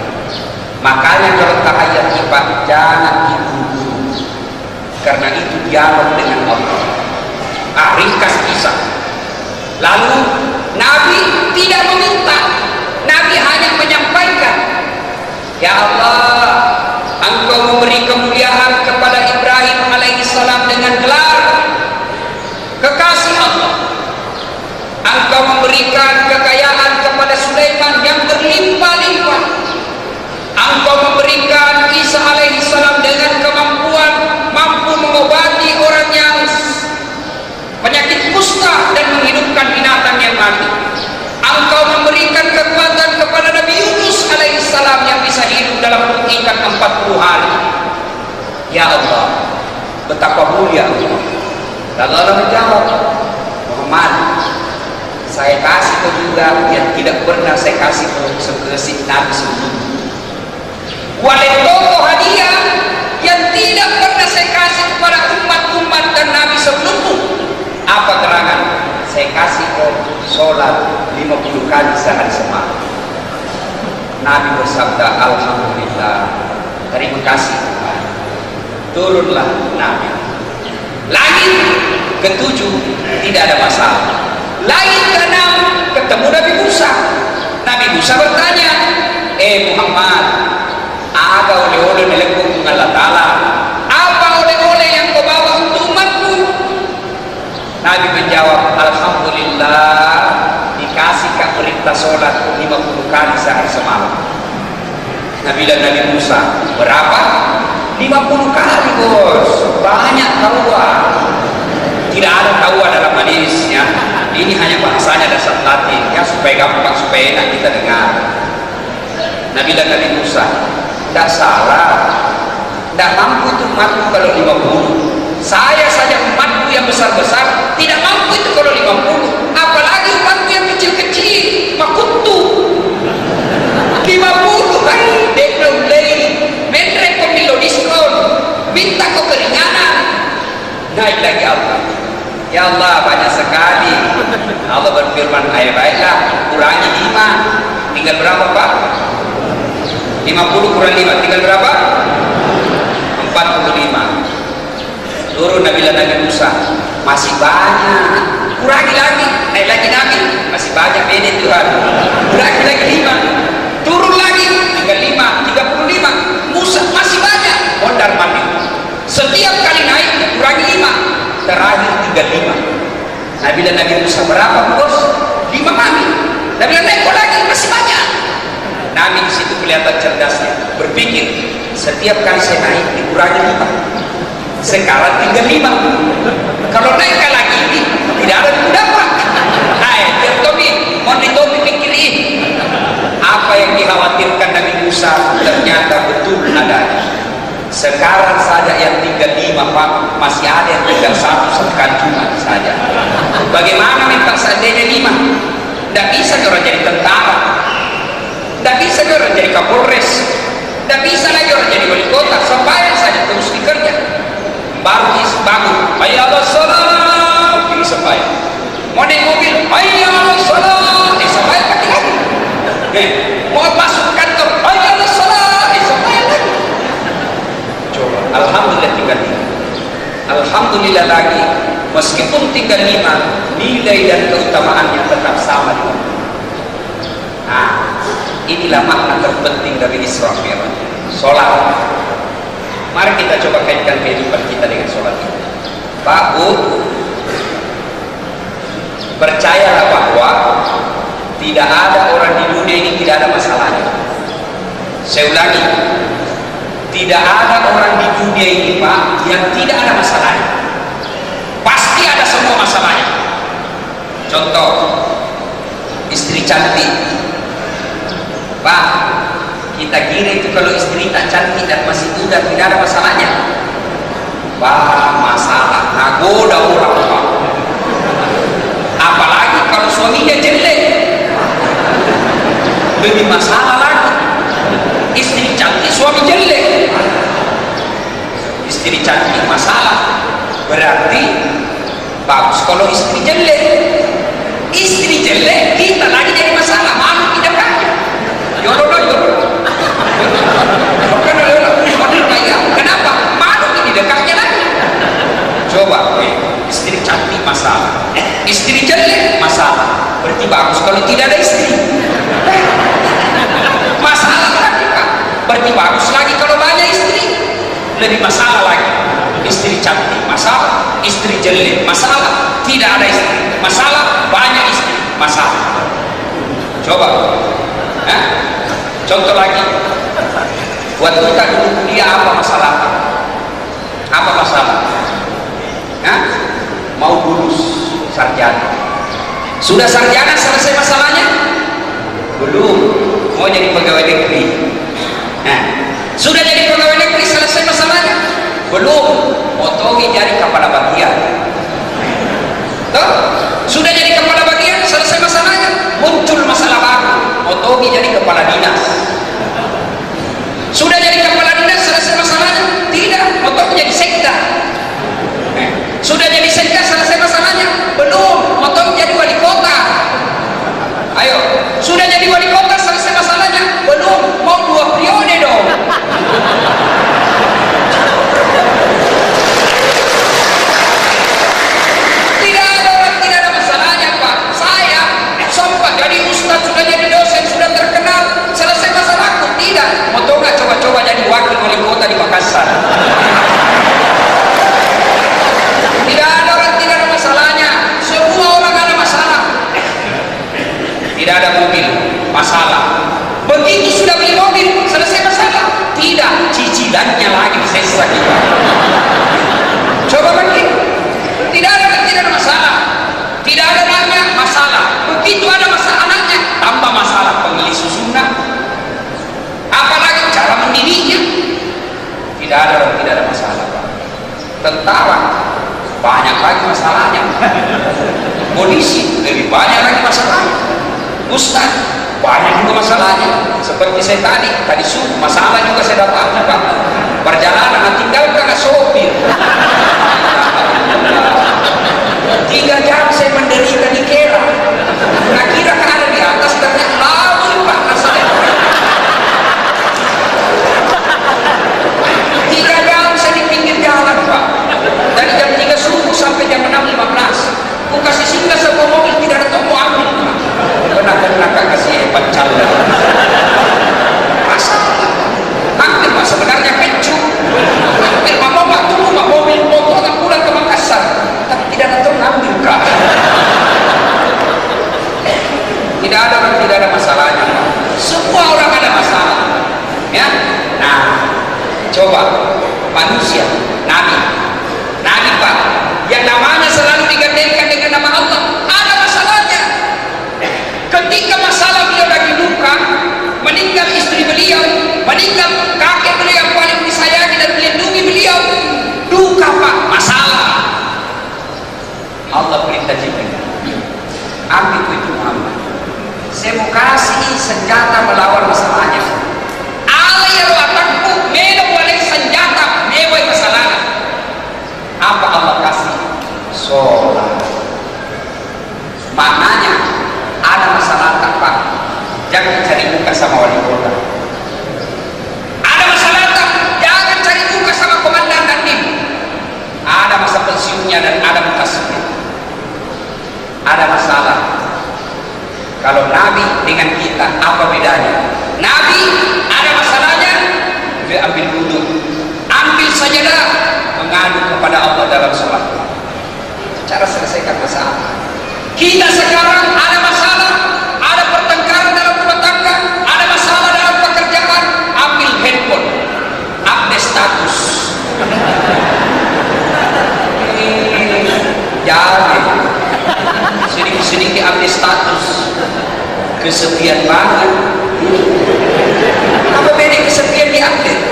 Makanya kalau tahayat kita jangan diburu-buru, karena itu dialog dengan Allah. Ringkas kisah. Lalu Nabi tidak meminta, Nabi hanya menyampaikan, ya Allah, Engkau memberi kemuliaan kepada Ibrahim 40 hari. Ya Allah, betapa mulia Allah. Lalu Allah menjawab, Muhammad, saya kasih kau juga yang tidak pernah saya kasih ke Nabi sebelumnya. Waletoko hadiah yang tidak pernah saya kasih kepada umat-umat dan Nabi sebelummu. Apa terangan? Saya kasih kau sholat 50 kali sehari semalam. Nabi bersabda, Alhamdulillah, terima kasih Tuhan. Turunlah Nabi. Langit ketujuh tidak ada masalah. Langit keenam ketemu Nabi Musa. Nabi Musa bertanya, Muhammad, ada oleh-oleh dilengkung Allah Ta'ala? Apa oleh-oleh yang kau bawa untuk umatku? Nabi menjawab, Alhamdulillah, dikasih perintah sholat 50 kali sehari semalam. Nabi dan Nabi Musa, berapa? 50 kali bos, banyak tawa. Tidak ada tawa dalam hadis ya. Ini hanya bahasanya dasar Latin ya, supaya gampang, supaya enak kita dengar. Nabi dan Nabi Musa, tidak salah, tidak mampu itu umatku kalau 50. Saya saja umatku yang besar-besar tidak mampu itu kalau 50, apalagi umatku yang kecil-kecil. Makutu 50 kan belum lagi mentre pemilu diskon, minta kau keringanan. Naik lagi Allah, ya Allah banyak sekali. Allah berfirman, ayo baiklah, kurangi 5, tinggal berapa Pak? 50 kurang 5 tinggal berapa? 45. Turun Nabi Musa, masih banyak, kurangi lagi. Naik lagi Nabi, masih banyak ini Tuhan, kurangi lagi 5. Turun lagi tinggal 5, 35. Musa masih banyak, mondar mandir. Setiap kali naik kurangi 5, terakhir tinggal 5. Nabi Musa, berapa bos? 5 kali. Nabi naik lagi, masih banyak. Nabi di situ kelihatan cerdasnya, berpikir setiap kali saya naik dikurangi 5, sekarang tinggal 5. Kalau naik lagi ini tidak ada dapat. Hai, Tobi, mau ditobi pikir ini. Apa yang dikhawatirkan Nabi Musa ternyata betul adanya. Sekarang saja yang tinggal 5 Pak, masih ada yang tinggal 1 sekali Jumat saja. Bagaimana minta seandainya 5? Tidak bisa orang jadi tentara, tidak bisa orang jadi kapolres, tidak bisa lagi orang jadi wali kota. Sampai saja terus dikerja, baru bangun, hayya ala salat, ini sampai mau naik mobil, hayya ala salat, sampai lagi. Mau masuk kantor, hayya ala salat, sampai lagi. Coba, alhamdulillah tinggal 5. Alhamdulillah lagi, meskipun tinggal 5, nilai dan keutamaannya tetap sama dengan. Nah, inilah makna terpenting dari Isra Mi'raj, sholat. Mari kita coba kaitkan kehidupan kita dengan sholat ini. Pak Bu, percayalah bahwa tidak ada orang di dunia ini tidak ada masalahnya. Saya ulangi, tidak ada orang di dunia ini Pak yang tidak ada masalahnya. Pasti ada semua masalahnya. Contoh, istri cantik. Pak, kita kira itu kalau istri tak cantik dan masih muda tidak ada masalahnya. Pak, masalah nagoda orang Pak. Apalagi kalau suaminya jelek, lebih masalah lagi. Istri cantik, suami jelek. Istri cantik masalah, berarti bagus kalau istri jelek. Istri jelek, kita lagi jadi masalah, malu tidak kaya. Kenapa? Malu ini dekatnya lagi. Coba, istri cantik masalah, istri jelek masalah, berarti bagus kalau tidak ada istri. Masalah lagi Pak, berarti bagus lagi kalau banyak istri. Lebih masalah lagi, istri cantik masalah, istri jelek masalah, tidak ada istri masalah, banyak istri masalah. Coba, contoh lagi, buat kita dulu kuliah apa masalah? Apa masalah? Mau lulus sarjana. Sudah sarjana selesai masalahnya? Belum. Mau jadi pegawai negeri. Sudah jadi pegawai negeri, selesai masalahnya? Belum. Potongi jari kepala bagian. Tuh? Sudah jadi kepala bagian, selesai masalahnya? Muncul masalah baru, potongi jadi kepala dinas. Sudah jadi kepala dinas, selesai masalahnya? Tidak, potong jadi sekda. Sudah jadi sekda, selesai masalahnya? Belum, potong jadi wali kota. Ayo, sudah jadi wali kota, selesai masalahnya? Belum, mau 2 periode dong. Tidak ada masalahnya, Pak. Saya sempat jadi ustaz, sudah jadi dosen, sudah terkenal, selesai masalahku? Tidak, potong nggak coba-coba jadi wakil wali kota di Makassar. Tidak ada masalahnya. Semua orang ada masalah. Tidak ada mobil, masalah. Begitu sudah beli mobil, selesai masalah? Tidak, cicilannya lagi sisa kita. Coba bagi. Tidak ada masalah. Tidak ada banyak masalah. Begitu ada masalah anaknya, tambah masalah pemilih susunan. Apalagi cara mendidiknya. Tidak ada masalah, Pak. Tentara banyak lagi masalahnya. Polisi lebih banyak lagi masalahnya. Ustaz banyak juga masalahnya. Seperti saya tadi subuh masalah juga saya dapat, Pak. Perjalanan tinggalkan sopir. 3 jam saya menderita di Kera. Kira ada di atas ternyata lalu, Pak, rasanya. 3 jam saya di pinggir jalan, Pak. Dari jam 3 subuh sampai jam 6.15. Aku kasih singgah sebuah mobil, tidak ada toko ambil. Benar-benar kasih pancalnya. Masalah. Hampir, Pak, sebenarnya kecu. Hampir, Pak, tunggu, Pak, mobil motor pulang ke Makassar. Tapi tidak ada toko ambil, Kak. Tidak ada masalahnya, Pak. Semua orang ada masalah. Ya. Nah, coba manusia, Nabi, Pak, yang namanya selalu digantikan dengan nama Allah, ada masalahnya. Ketika masalah beliau lagi luka, meninggal istri beliau, meninggal kakek beliau yang paling disayangi dan melindungi beliau, duka, Pak, masalah. Allah perintah Jibril, ambil itu Muhammad, saya mau kasih senjata melawan masalahnya. Alayar watakku melo boleh senjata mewah masalahnya. Apa Allah kasih? Sholat. Maknanya ada masalah tak, Pak? Jangan cari muka sama wali kota. Ada masalah tak? Jangan cari muka sama komandan dan tim. Ada masa pensiunnya dan ada mutasabih. Ada masalah. Kalau Nabi dengan kita apa bedanya? Nabi ada masalahnya, dia ambil duduk, ambil sajadah, mengadu kepada Allah dalam sholat. Cara selesaikan masalah. Kita sekarang ada masalah, ada pertengkaran dalam rumah tangga, ada masalah dalam pekerjaan, ambil handphone, update status. Jangan sedikit update status. Kesepian banget. Apa beda kesepian di update?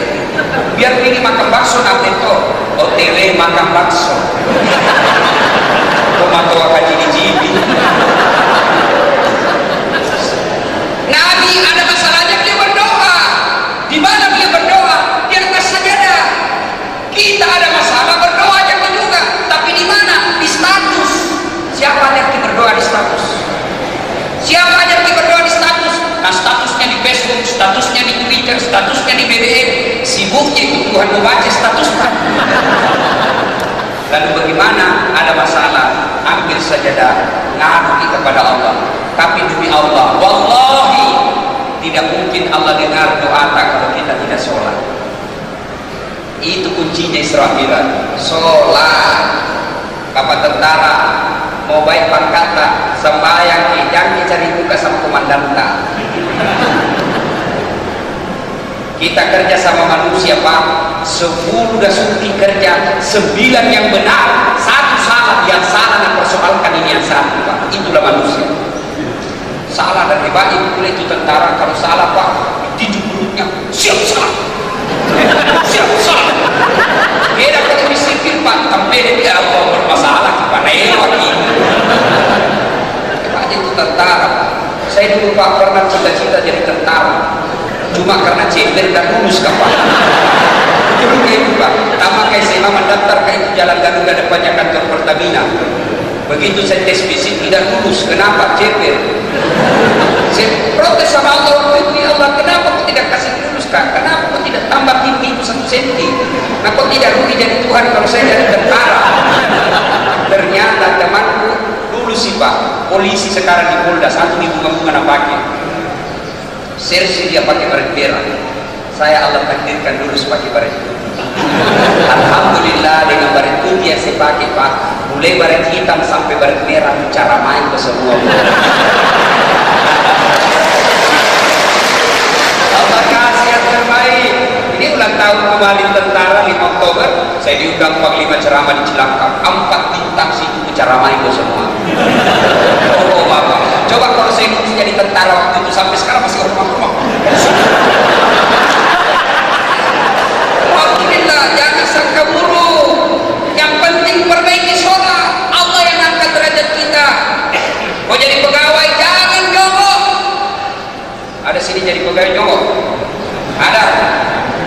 Biar pilih makan bakso update tuh. OTW makan bakso. Tomato haji di jibi. Nabi ada masalahnya, beliau berdoa. Di mana beliau berdoa? Di atas sajadah. Kita ada masalah, berdoa jangan juga. Tapi di mana? Di status. Siapa yang berdoa di status? Siapa yang berdoa di status? Nah, statusnya di Facebook, statusnya di Twitter, statusnya di BBM. Sibuknya itu Tuhan membaca status, kan? Lalu bagaimana? Ada masalah, ambil sajadah, ngadu kepada Allah. Tapi demi Allah, wallahi tidak mungkin Allah dengar doa kalau kita tidak sholat. Itu kuncinya Isra Mi'raj. Sholat. Apa tentara mau baik pangkatnya, sembahyang, jangan cari muka sama komandanta. Kita kerja sama manusia, Pak. 10 dah sunti kerja, 9 yang benar, 1 salah. Yang salah dan persoalkan ini yang satu, Pak. Itulah manusia. Salah dan hebat itu itu tentara. Kalau salah, Pak, ditinju mulutnya, siap salah. cuma karena ceper dan lulus kapan. Cuma kayak itu Pak, pertama kayak saya mendaftar ke Jalan Garuda depannya kantor Pertamina. Begitu saya tes fisik tidak lulus, kenapa? Ceper. Saya protes sama Allah waktu itu, ya Allah kenapa kau tidak kasih lulus Kak? Kenapa kau tidak tambah tinggi itu 1 senti? Nah kau tidak rugi jadi Tuhan kalau saya jadi tentara. Ternyata temanku lulus sih Pak, polisi sekarang di Polda, satu di bunga-bunga pakai. Sersi dia pakai baret merah. Saya Allah takdirkan lulus pakai baret putih. Alhamdulillah dengan baret putih yang saya pakai Pak, mulai baret hitam sampai baret merah cara main ke semua. Allah kasih yang terbaik. Ini ulang tahun kembali tentara 5 Oktober, saya diundang Panglima ceramah di Cilangkap, 4 bintang situ ceramah itu semua. Oh Bapak, coba kalau saya jadi tentara waktu itu sampai sekarang masih rumah-rumah. Alhamdulillah, jangan sangka buruk. Yang penting perbaiki sholat, Allah yang angkat derajat kita. Mau jadi pegawai jangan nyogok. Ada sini jadi pegawai nyogok? Ada?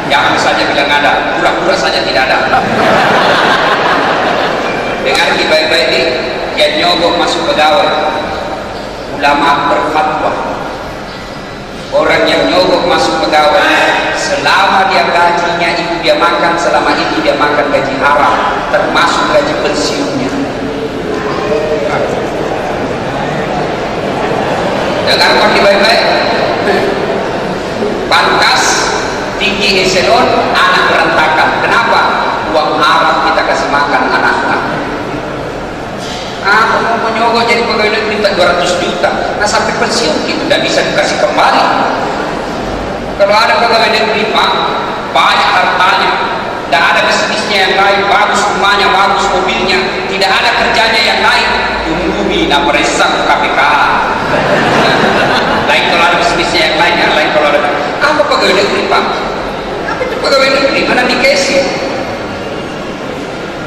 Jangan saja bilang ada, pura-pura saja tidak ada. Dengar baik-baik ini, yang nyogok masuk pegawai. Ulama berfatwa, orang yang nyogok masuk pegawai, selama dia gajinya itu dia makan, selama itu dia makan gaji haram, termasuk gaji pensiunnya. Dengar baik-baik. Pantas tinggi eselon anak berantakan. Kenapa? Uang haram kita kasih makan anak-anak. Aku mau menyogok jadi pegawai negeri minta 200 juta. Nah sampai pensiun itu tidak bisa dikasih kembali. Kalau ada pegawai negeri Pak, banyak hartanya, tidak ada bisnisnya yang lain, bagus rumahnya, bagus mobilnya, tidak ada kerjanya yang lain, tunggu bina meresap KPK. Lain kalau ada bisnisnya yang lain, yang lain kalau ada. Apa pegawai negeri Pak? Apa itu pegawai negeri? Mana dikasih?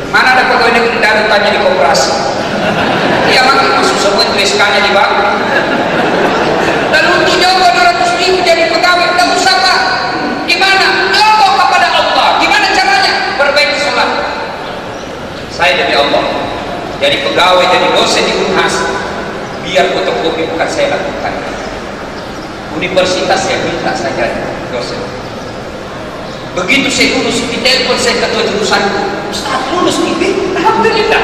Mana ada pegawai negeri datang tanya di koperasi? Iya masuk semua itu SK-nya di bank. Lalu untuk nyogok 200 ribu jadi pegawai, tidak usah Pak. Gimana? Nyogok kepada Allah. Gimana caranya? Perbaiki sholat. Saya demi Allah, jadi pegawai, jadi dosen di Unhas, biar fotokopi bukan saya lakukan. Universitas saya minta saja dosen. Begitu saya lulus, ditelepon saya ketua jurusanku, Ustaz lulus nih, alhamdulillah.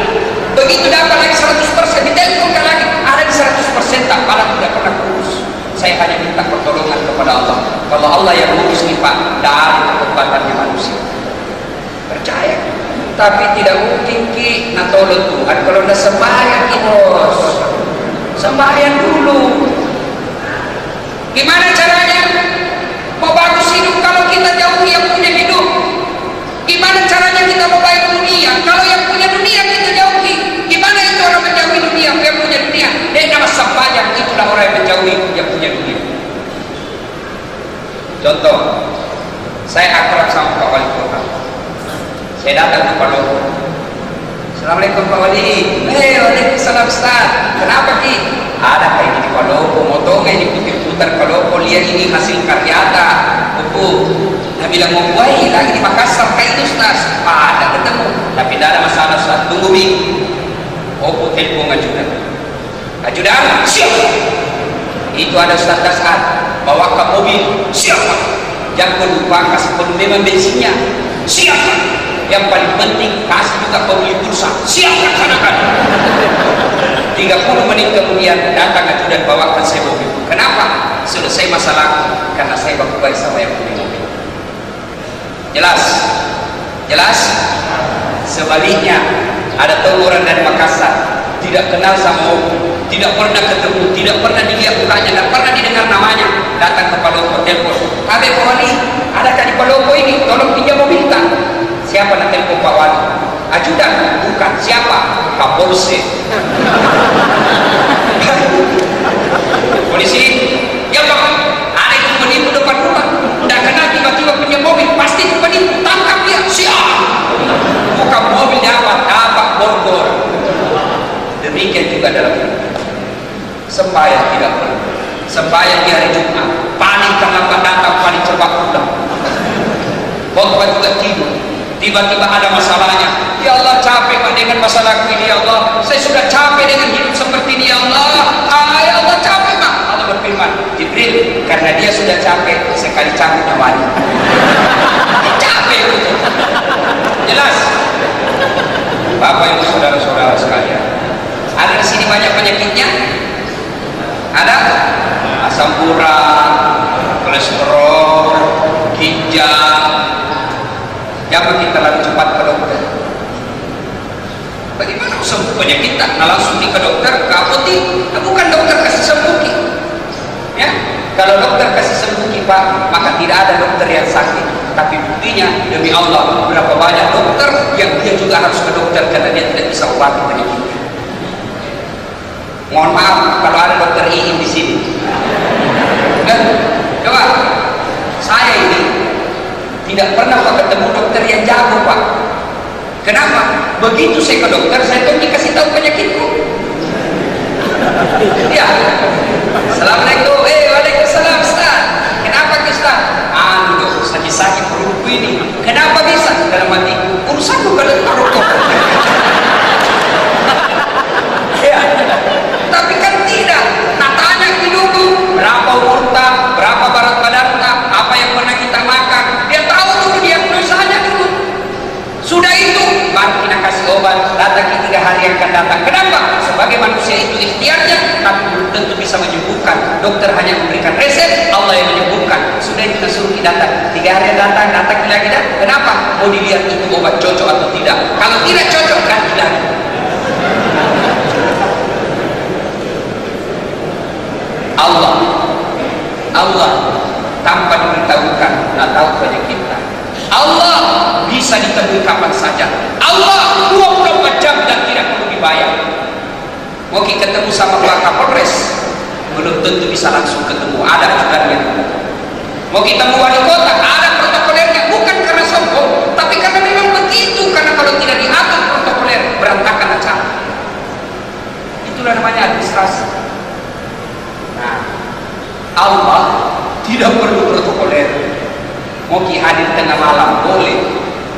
Begitu dapat lagi 100%, ditelepon lagi, ada di 100%, tak malah tidak pernah lulus. Saya hanya minta pertolongan kepada Allah. Kalau Allah yang lulus nih Pak, dari kekuatannya manusia. Percaya. Tapi tidak mungkin Ki, nak tolong Tuhan kalau udah sembahyang Ki bos. Sembahyang dulu. Gimana caranya? Mau bagus hidup kalau kita jauhi yang punya hidup. Gimana caranya kita mau baik dunia kalau yang punya dunia kita jauhi? Gimana itu orang menjauhi dunia yang punya dunia? Dia nama sembahyang, itulah orang yang menjauhi yang punya dunia. Contoh, saya akrab sama Pak Wali Kota. Saya datang ke Pak Lopo. Assalamualaikum Pak Wali. Waalaikumsalam Ustaz. Kenapa Ki? Ada kayak ini di Pak Lopo, motornya diputar Pak Lopo, lihat ini hasil karyata. Nah bilang mau buai lagi di Makassar kayak itu Ustaz. Ada ketemu, tapi tidak ada masalah Ustaz. Tunggu Mi. Oppo telepon ajudan. Ajudan, siap. Itu ada Ustaz Dasar, bawa ke mobil, siap. Jangan lupa kasih penumpang bensinnya, siap. Yang paling penting kasih juga pembeli pulsa, siap laksanakan. 30 menit kemudian datang ajudan bawakan saya mobil. Kenapa? Selesai masalah karena saya baku baik sama yang punya mobil. Jelas? Jelas? Sebaliknya ada orang dari Makassar tidak kenal sama Oppo, tidak pernah ketemu, tidak pernah dilihat mukanya, tidak pernah didengar namanya, datang ke Palopo telepon, Pak Wali, adakah di Palopo ini? Tolong pinjam mobil tak? Siapa nak telepon Pak Wali? Ajudan? Bukan. Siapa? Kapolsek. Polisi, ya Pak, ada itu penipu depan rumah, tidak kenal, tiba-tiba pinjam mobil, pasti itu penipu, tangkap dia, siap. Bukan mobil dapat Bogor. Demikian juga dalam hidup. Sembahyang tidak perlu. Sembahyang di hari Jumat, paling terlambat datang kali coba pulang. Bapak juga tidur, tiba-tiba ada masalahnya. Ya Allah, capek Pak dengan masalahku ini ya Allah. Saya sudah capek dengan hidup seperti ini ya Allah. Ya Allah, capek Pak. Allah berfirman, Jibril, karena dia sudah capek, sekali cabut nyawanya. Capek itu. Jelas. Bapak Ibu saudara-saudara sekalian, ada di sini banyak penyakitnya. Ada asam urat, kolesterol, ginjal. Jangan kita lalu cepat ke dokter. Bagaimana sembuh penyakit tak? Nah, langsung ke dokter, ke apotek. Bukan dokter kasih sembuh. Ya, kalau dokter kasih sembuh Pak, maka tidak ada dokter yang sakit. Tapi buktinya demi Allah, berapa banyak dokter yang dia juga harus ke dokter karena dia tidak bisa obati penyakitnya. Mohon maaf kalau ada dokter Iin di sini. Coba, saya ini tidak pernah ketemu dokter yang jago Pak. Kenapa? Begitu saya ke dokter, saya tuh dikasih tahu penyakitku. Ya, Assalamualaikum. Waalaikumsalam Ustaz. Kenapa Ustaz? Sakit perutku ini. Kenapa bisa? Dalam hatiku, urusanku kalau perutku. Ya. Tapi kan tidak. Nah, tanya hidupku, berapa umur tak, berapa berat badan tak, apa yang pernah kita makan. Dia tahu dulu diagnosanya dulu. Sudah itu, baru kita kasih obat. Datang 3 hari yang akan datang. Kenapa? Sebagai manusia itu ikhtiarnya, tapi belum tentu bisa menyembuhkan. Dokter hanya memberikan resep, Allah yang menyembuhkan. Sudah kita suruh datang 3 hari datang lagi dah. Kenapa? Mau dilihat itu obat cocok atau tidak. Kalau tidak cocok, ganti lagi. Allah tanpa diberitahukan tidak tahu penyakit kita. Allah bisa ditemui kapan saja. Allah 24 jam dan tidak perlu dibayar. Mau kita ketemu sama Pak Kapolres, belum tentu bisa langsung ketemu. Ada aturannya. Mau kita mau wali kota, ada protokolernya. Bukan karena sombong, tapi karena memang begitu. Karena kalau tidak diatur protokoler, berantakan acara. Itulah namanya administrasi. Nah, Allah tidak perlu protokoler. Mau ki hadir tengah malam boleh,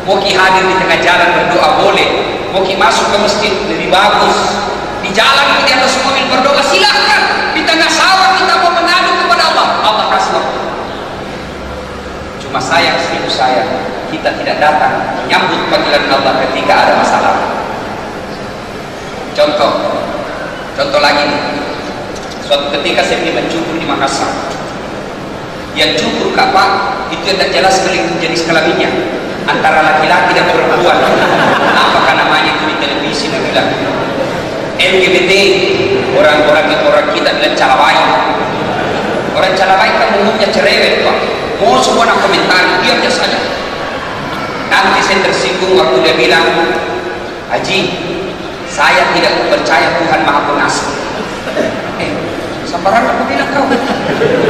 mau ki hadir di tengah jalan berdoa boleh, mau ki masuk ke masjid lebih bagus, di jalan di atas mobil berdoa silahkan, di tengah sawah kita mau mengadu kepada Allah, Allah kasih waktu. Cuma sayang, seribu sayang, kita tidak datang menyambut panggilan Allah ketika ada masalah. Contoh lagi nih. Suatu ketika saya pergi mencukur di Makassar. Yang cukur kapal itu tidak jelas jenis kelaminnya antara laki-laki dan perempuan. Apakah namanya itu di televisi dan bilang LGBT, orang kita bilang calawai. Orang calawai kan umumnya cerewet Pak. Mau semua nak komentar, diam saja. Nanti saya tersinggung waktu dia bilang, Haji, saya tidak percaya Tuhan Maha Pengasih. Sabaran aku bilang kau.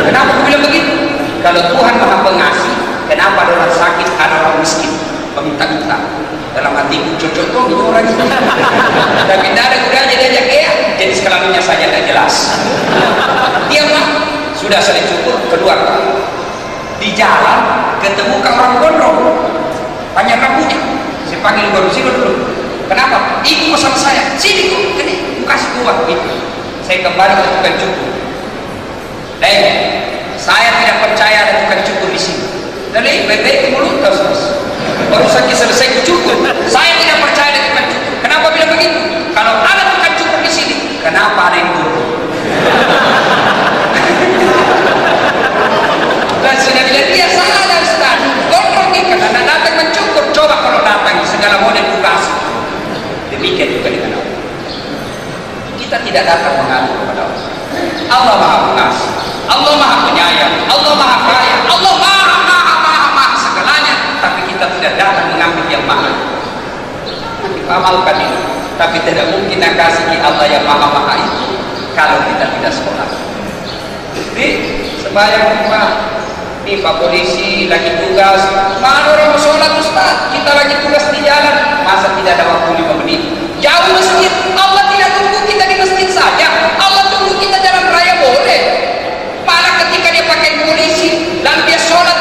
Kenapa aku bilang begitu? Kalau Tuhan Maha Pengasih, kenapa ada orang sakit, ada orang miskin, meminta-minta? Dalam hatiku cocok tuh itu orang itu. Tapi tidak ada gunanya diajak jadi kelaminnya saja tidak jelas. Dia mah sudah saling cukur, keluar. Di jalan ketemu ke orang gondrong, panjang rambutnya. Saya panggil baru sini dulu. Kenapa? Ikut bersama saya. Sini kok, ini kasih uang gitu. Saya kembali ke tukang cukur. Saya tidak percaya ada tukang cukur di sini. Jadi baik-baik ke mulut terus. Baru saja selesai cukur. Saya tidak percaya ada tukang cukur. Kenapa bilang begitu? Kalau ada tukang cukur di sini, kenapa ada yang buruk? Dan sudah bilang dia salah Ustaz. Gondrong ini karena datang mencukur. Coba kalau datang segala model edukasi. Demikian juga dengan Allah. Kita tidak datang mengadu kepada Allah. Allah Maha Pengasih, Allah Maha Penyayang, Allah Maha Kaya, Allah Maha segalanya. Tapi kita tidak datang mengambil yang mahal. Kita amalkan ini. Tapi tidak mungkin yang kasih Allah yang Maha itu kalau kita tidak sekolah. Jadi sembahyang Pak, nih Pak polisi lagi tugas, mana orang mau sholat Ustaz? Kita lagi tugas di jalan, masa tidak ada waktu 5 menit? Jauh masjid, Allah tidak tunggu kita di masjid saja, Allah tunggu kita jalan raya boleh. Malah ketika dia pakai polisi dan dia sholat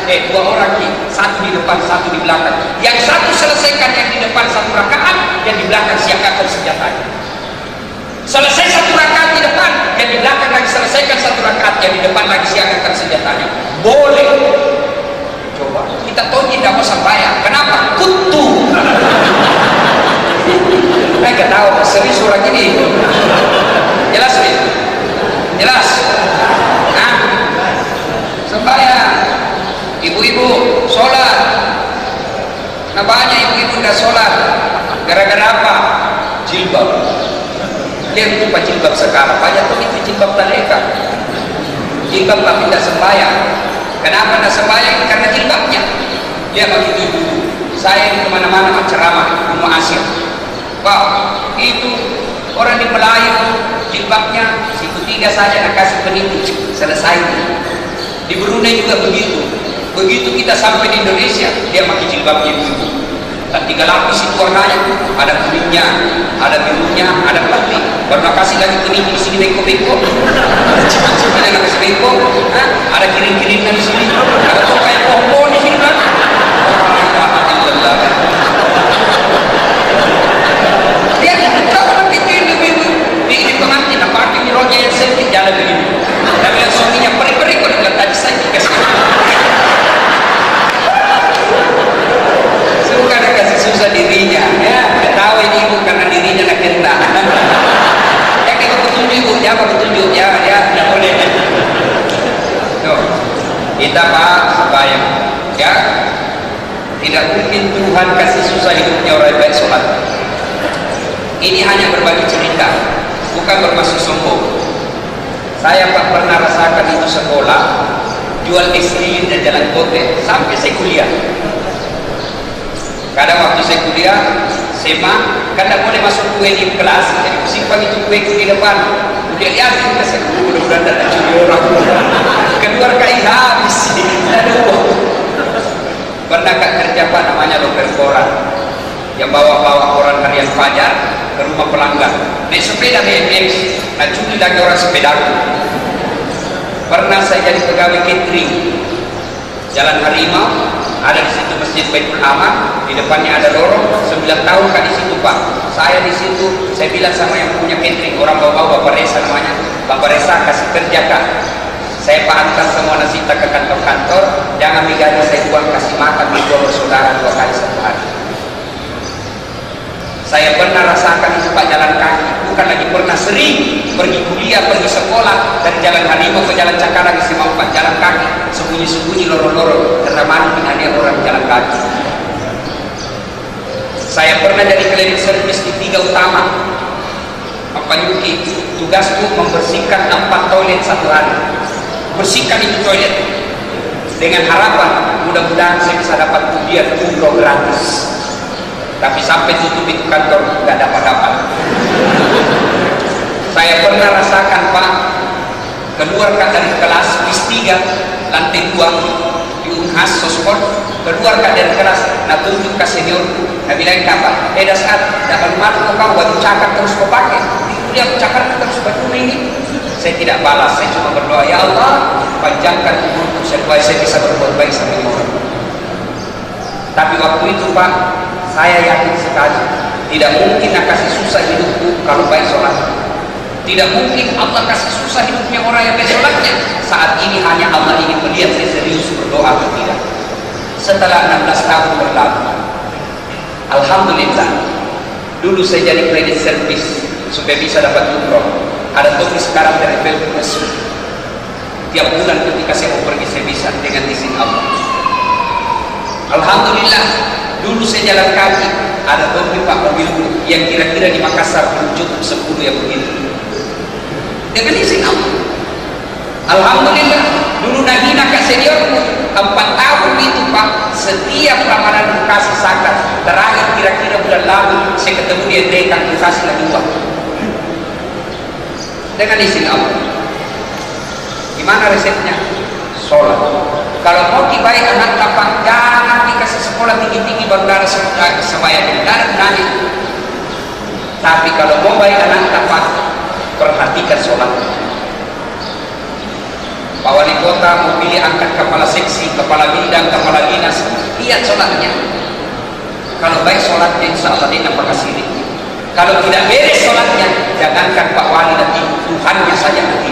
dua orang Ki, satu di depan, satu di belakang. Yang satu selesaikan yang di depan satu rakaat, yang di belakang siapkan senjatanya. Selesai satu rakaat di depan, yang di belakang lagi selesaikan satu rakaat, yang di depan lagi siapkan senjatanya. Boleh. Coba kita tahu tidak mau sembahyang. Kenapa? Kutu. Saya nggak tahu serius orang ini. Jelas nih? Jelas? Nah, sembahyang. Ibu-ibu sholat. Nah banyak ibu-ibu nggak sholat. Gara-gara apa? Jilbab. Lihat itu pak jilbab sekarang. Banyak tuh itu jilbab mereka. Jilbab tapi tidak sembahyang. Kenapa tidak sembahyang? Karena jilbabnya. Dia bagi ibu. Saya di kemana-mana ceramah Ummu Asyir. Pak, itu orang di Melayu jilbabnya siku 3 saja nak kasih peniti selesai. Di Brunei juga begitu. Begitu kita sampai di Indonesia, dia pakai jilbabnya ibu. Dan 3 lapis itu warnanya, ada kuningnya, ada birunya, ada putih. Baru kasih lagi peniti di sini bengkok-bengkok. Ada kasih bengkok, ada kirim-kirimnya di sini, ada tuh kayak pohon di sini kan. Dia kalau itu ibu-ibu di pengantin apa ini rohnya yang sedikit jalan begini. Tapi yang suaminya peri-peri kok dengan tadi saya dikasih. Suka ada kasih susah dirinya, ya. Ketawa ini ibu karena dirinya nak kena. Ya kita petunjuk ibu, ya apa petunjuk ya, tidak boleh. Tuh, kita pak sembahyang, ya. Tidak mungkin Tuhan kasih susah hidupnya orang baik sholat. Ini hanya berbagi cerita, bukan bermaksud sombong. Saya pak pernah rasakan itu sekolah jual es krim dan jalan kote sampai saya kuliah. Kadang waktu saya kuliah SMA kan tidak boleh masuk kue di kelas, jadi simpan itu kue di depan. Udah lihatin ke saya, mudah-mudahan tidak curi orang. Keluar kai habis, tidak ada uang. Pernah kak kerja pak namanya loper koran yang bawa-bawa koran harian Fajar ke rumah pelanggan naik sepeda BMX. Nah curi lagi orang sepeda. Pernah saya jadi pegawai catering Jalan Harimau, ada di situ Masjid Baitul Aman, di depannya ada lorong. 9 tahun kak di situ pak. Saya di situ, saya bilang sama yang punya catering, orang bawa Bapak Resa namanya, Bapak Resa kasih kerja kak. Saya pahamkan semua nasita ke kantor-kantor, jangan digaji saya uang kasih makan di dua bersaudara 2 kali satu hari. Saya pernah rasakan itu pak jalan kaki, bukan lagi pernah sering pergi kuliah, pergi sekolah dari Jalan Harimau ke Jalan Cakalang isi mau pak jalan kaki, sembunyi-sembunyi lorong-lorong karena malu dengan dia orang jalan kaki. Saya pernah jadi cleaning service di 3 utama. Pak Yuki, tugasku membersihkan 4 toilet satu hari. Bersihkan itu toilet dengan harapan mudah-mudahan saya bisa dapat kuliah umroh gratis. Tapi sampai tutup itu kantor nggak dapat. Saya pernah rasakan pak keluarkan dari kelas bis 3 lantai 2 di Unhas Sosport, keluarkan dari kelas nah tunjuk ke senior nah bilang apa dasar dapat malu kau baju cakar terus kau pakai dia cakar terus baju ini. Saya tidak balas, saya cuma berdoa, ya Allah panjangkan umurku supaya saya bisa berbuat baik sama orang. Tapi waktu itu pak, saya yakin sekali tidak mungkin akan kasih susah hidupku kalau baik sholat. Tidak mungkin Allah kasih susah hidupnya orang yang baik sholatnya. Saat ini hanya Allah ingin melihat saya serius berdoa atau tidak. Setelah 16 tahun berlalu, alhamdulillah, dulu saya jadi credit service supaya bisa dapat umroh. Ada topik sekarang dari Belgium. Tiap bulan ketika saya mau pergi saya bisa dengan izin Allah. Alhamdulillah, dulu saya jalan kaki. Ada topik pak mobil yang kira-kira di Makassar belum cukup 10 yang begitu. Dengan izin Allah. Alhamdulillah, dulu nahina ke seniorku 4 tahun itu pak. Setiap Ramadan kasih zakat. Terakhir kira-kira bulan lalu saya ketemu dia dekan kasih lagi uang. Dengan izin Allah. Gimana resepnya? Sholat. Kalau mau dibaik anak tapak, jangan dikasih sekolah tinggi-tinggi baru darah sembahyang. Darah nanya. Tapi kalau mau baik anak tapak, perhatikan sholat. Pak Wali Kota mau pilih angkat kepala seksi, kepala bidang, kepala dinas, lihat sholatnya. Kalau baik sholatnya, insya Allah dia nampak kasih. Kalau tidak beres sholatnya, jangankan Pak Wali nanti, Tuhannya saja nanti.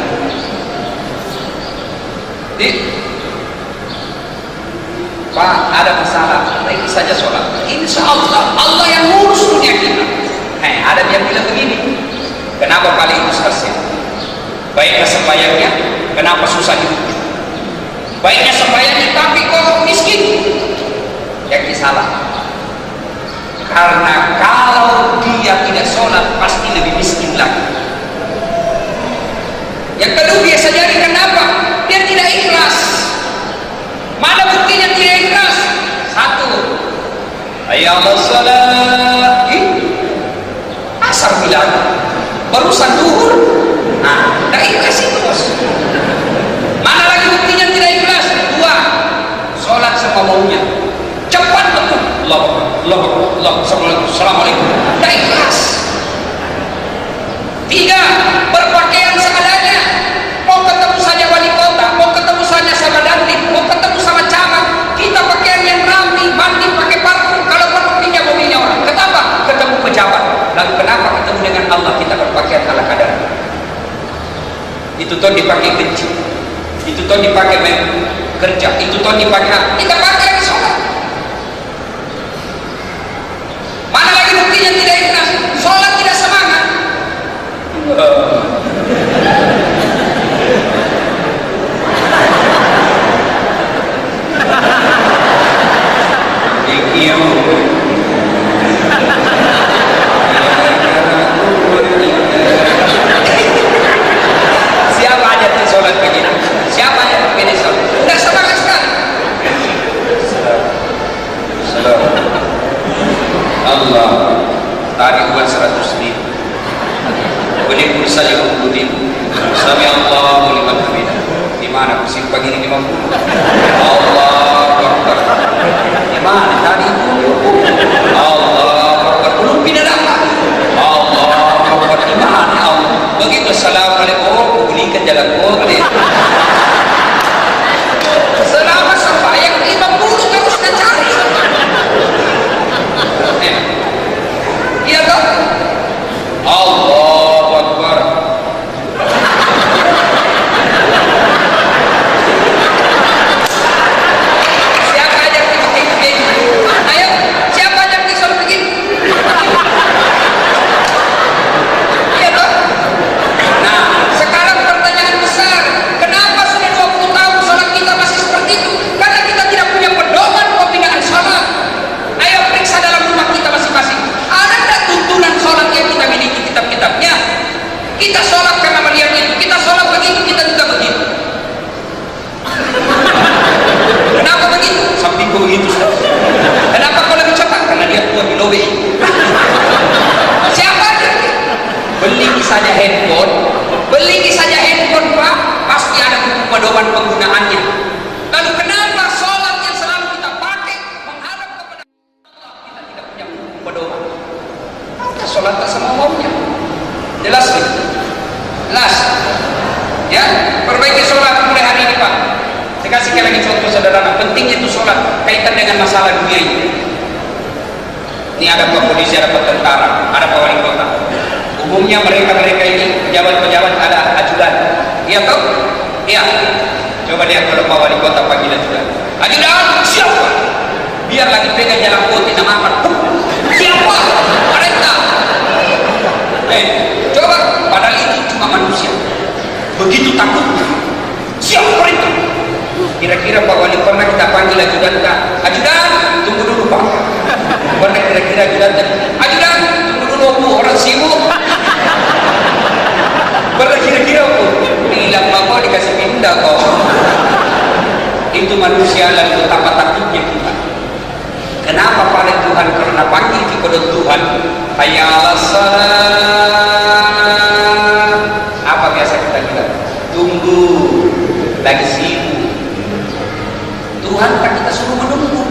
Pak, ada masalah, lagi saja sholat. Insya Allah, Allah yang ngurus dunia kita. Ada yang bilang begini, kenapa kali itu selesai? Baiknya sembahyangnya, kenapa susah hidupnya? Baiknya sembahyangnya, tapi kok miskin? Yang salah. Karena kalau dia tidak sholat, pasti lebih miskin lagi. Yang kedua, dia sadari kenapa? Dia tidak ikhlas. Mana buktinya tidak ikhlas? Satu, hayya 'alas shalah. Asar bilang, barusan duhur. Nah, tidak ikhlas itu bos. Mana lagi buktinya tidak ikhlas? Dua, sholat sama maunya. Cepat betul. Allah, Assalamualaikum. Tidak ikhlas. Tiga, berpakaian seadanya. Mau ketemu saja wali kota, mau ketemu saja sama dandim, mau ketemu sama camat, kita pakaian yang rapi, mandi pakai parfum. Kalau parfum minyak mobilnya orang. Kenapa? Ketemu pejabat. Lalu kenapa ketemu dengan Allah kita berpakaian ala kadar? Itu toh dipakai kencing, itu toh dipakai kerja, itu toh dipakai, kita pakai lagi sholat. Mana lagi buktinya tidak ikhlas? Sholat tidak semangat. Siapa aja tuh sholat begini? Siapa aja begini sholat? Tidak semangat sekali. Allah tarik uang 100 ribu, beli pulsa 50 ribu, sami Allahu liman hamidah. Di mana kursi pagi ini 50? Allahu Akbar. Di mana tadi itu? Allahu Akbar. Belum pindah apa? Allahu Akbar. Di mana Allah? Begitu assalamualaikum, belikan jalan kode. Selama sembahyang 50 terus cari. Iya toh? Allahu Akbar. Siapa aja yang begini? Ayo, siapa aja yang sholat begini? Iya toh? Nah, sekarang pertanyaan besar, kenapa sudah 20 tahun sholat kita masih seperti itu? Karena kita tidak punya pedoman pembinaan sholat. Ayo periksa dalam rumah kita masing-masing. Ada tidak tuntunan sholat yang kita miliki kitab-kitabnya? Kita sholat karena melihat itu, kita sholat begitu, kita juga begitu. Kenapa begitu? Sampingku begitu. Kenapa kau lebih cepat? Karena dia tua di lobe. Siapa aja? Beli saja handphone Pak, pasti ada buku pedoman penggunaannya. Lalu kenapa sholat yang selalu kita pakai menghadap kepada Allah kita tidak punya buku pedoman? Kita sholat tak sama maunya. Jelas nih? Jelas? Ya, perbaiki sholat mulai hari ini Pak. Saya kasihkan lagi contoh sederhana. Pentingnya itu sholat kaitan dengan masalah dunia ini. Ini ada Pak Polisi, ada Pak Tentara, ada Pak Wali Kota. Umumnya mereka ini pejabat-pejabat ada ajudan. Iya toh? Iya. Coba lihat kalau Pak Wali Kota panggil ajudan. Ajudan siapa? Biar lagi pegang jalan putih nama apa? Siapa? Perintah. Coba padahal itu cuma manusia. Begitu takutnya. Siapa perintah? Kira-kira Pak Wali pernah kita panggil ajudan Kak? Ajudan, tunggu dulu Pak. Pernah kira-kira ajudan, tunggu dulu Bu, orang sibuk. Pernah kira-kira Bu, bilang Bapak dikasih pindah kok. Itu manusia dan betapa takutnya kita. Kenapa pada Tuhan? Karena panggil kepada Tuhan, hayya 'alas shalah. Apa biasa kita bilang? Tunggu, lagi sibuk. Tuhan kan kita suruh menunggu.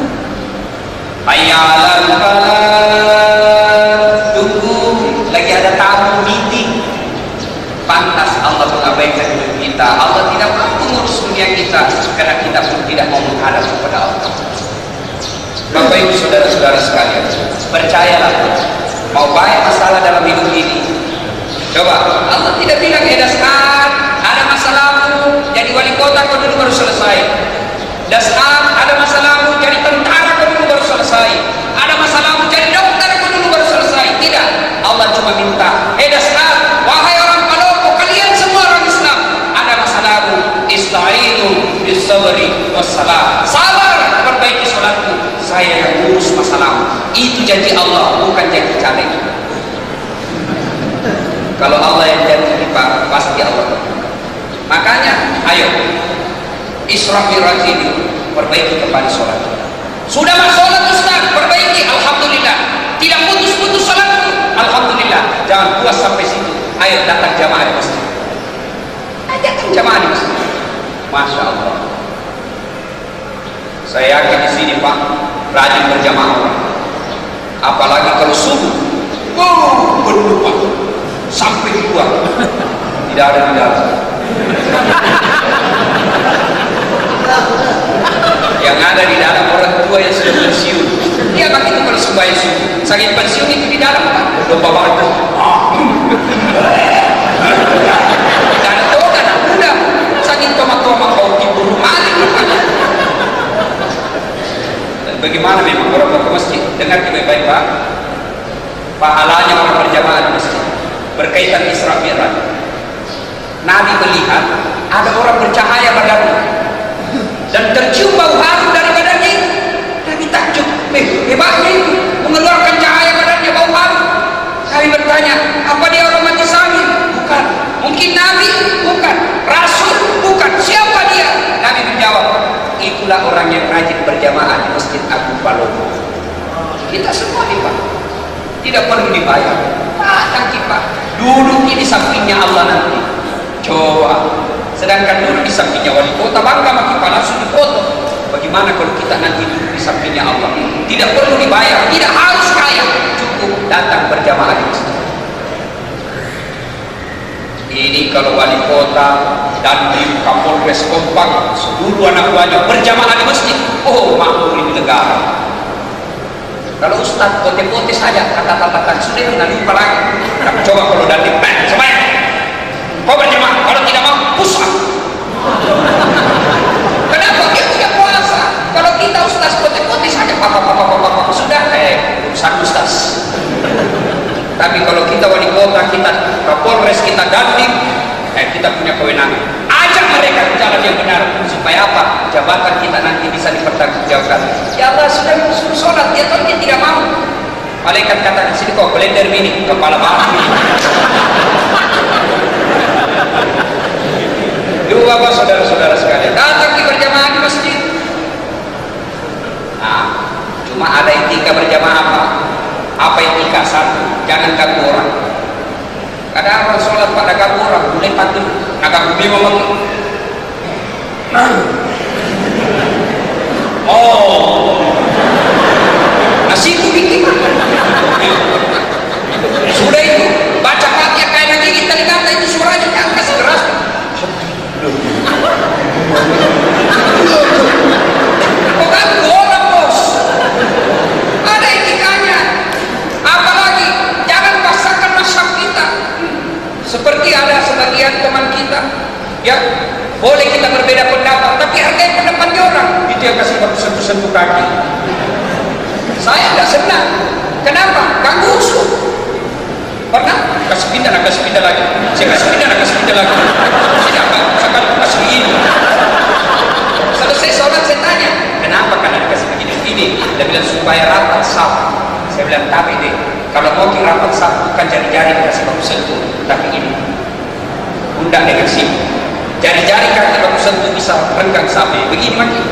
Hayya 'alal falah. Tunggu, lagi ada tamu meeting. Pantas Allah mengabaikan hidup kita. Allah tidak mampu ngurus dunia kita karena kita pun tidak mau menghadap kepada Allah. Bapak Ibu saudara-saudara sekalian, percayalah, mau banyak masalah dalam hidup ini. Coba, Allah tidak bilang saat ada masalahmu jadi wali kota kau dulu baru selesai. Saat ada masalahmu jadi tentara kau dulu baru selesai. Ada masalahmu jadi dokter kau dulu baru selesai. Tidak, Allah cuma minta, saat wahai orang Palopo, kalian semua orang Islam, ada masalahmu, ista'inu bis-sabri was-salah. Sabar, perbaiki salatmu, saya yang urus masalahmu. Itu janji Allah, bukan janji caleg. Kalau Allah yang janji, Pak, pasti Allah. Makanya, ayo Isra Mi'raj ini perbaiki kembali sholat. Sudah mas sholat Ustaz, perbaiki, alhamdulillah. Tidak putus-putus sholatku, alhamdulillah. Jangan puas sampai situ. Ayo datang jamaah di masjid. Datang jamaah di masjid. Masya Allah. Saya yakin di sini Pak, rajin berjamaah. Apalagi kalau subuh, penuh Pak, sampai di luar. Tidak ada di dalam. Yang ada di dalam orang tua yang sudah pensiun. Dia begitu kalau sembahyang subuh. Saking pensiun itu di dalam Pak, domba baru. Dan itu anak muda, saking tomat-tomat kau timbul maling. Bagaimana memang orang mau ke masjid? Dengar baik-baik Pak. Pahalanya orang berjamaah di masjid berkaitan Isra Mi'raj. Nabi melihat ada orang bercahaya badannya dan tercium bau harum dari badannya itu. Nabi takjub, hebatnya itu mengeluarkan cahaya badannya bau harum. Nabi bertanya, apa dia orang mati sahih? Bukan. Mungkin Nabi? Bukan. Rasul? Bukan. Siapa dia? Nabi menjawab, itulah orang yang rajin berjamaah di Masjid Agung Palopo. Kita semua nih Pak, tidak perlu dibayar. Datang kita, duduk di sampingnya Allah nanti. Coba, sedangkan duduk di sampingnya wali kota, bangga sama kita langsung difoto. Bagaimana kalau kita nanti duduk di sampingnya Allah? Tidak perlu dibayar, tidak harus kaya, cukup datang berjamaah di masjid. Ini kalau wali kota dan di Kapolres kompak seluruh anak buahnya berjamaah di masjid, oh makmur ini negara. Kalau Ustaz pote-pote saja kata-kata sudah nanti lupa lagi. Coba kalau dari semuanya kau berjamaah, kalau tidak mau pusat. Kenapa dia tidak puasa? Kalau kita Ustaz pote-pote saja papa sudah urusan Ustaz. Tapi kalau kita wali kota, kita Kapolres, kita Dandim, kita punya kewenangan. Ajak mereka ke jalan yang benar supaya apa? Jabatan kita nanti bisa dipertanggungjawabkan. Ya Allah sudah suruh sholat, dia tahu dia tidak mau. Malaikat kata di sini kok blender mini, kepala batu. Dua Bapak saudara-saudara sekalian, datang di berjamaah di masjid. Nah, cuma ada etika berjamaah apa? Apa etika? Satu, jangan ganggu orang. Kadang orang sholat pada ganggu orang, mulai patuh, agak bingung. Oh, nasiku bikin. Sudah itu, baca Fatihah kayak lagi kita dikata itu suaranya kan kasih keras. Kok ganggu orang bos? Ada etikanya. Apalagi jangan pasangkan masyarakat kita. Seperti ada sebagian teman kita, ya boleh kita berbeda pendapat, tapi hargai pendapatnya orang. Itu yang kasih sentuh-sentuh kaki. Saya tidak senang. Kenapa? Ganggu usul. Pernah? Kasih pindah lagi. Saya kasih pindah lagi. Saya kasih begini. Selesai sholat saya tanya, kenapa kalian kasih begini? Dia bilang supaya rapat saf. Saya bilang tapi deh, kalau mau rapat saf bukan jari-jari dikasih baku sentuh, tapi ini pundak dengan sini. Jari-jari kaki baku sentuh bisa renggang sampai begini lagi.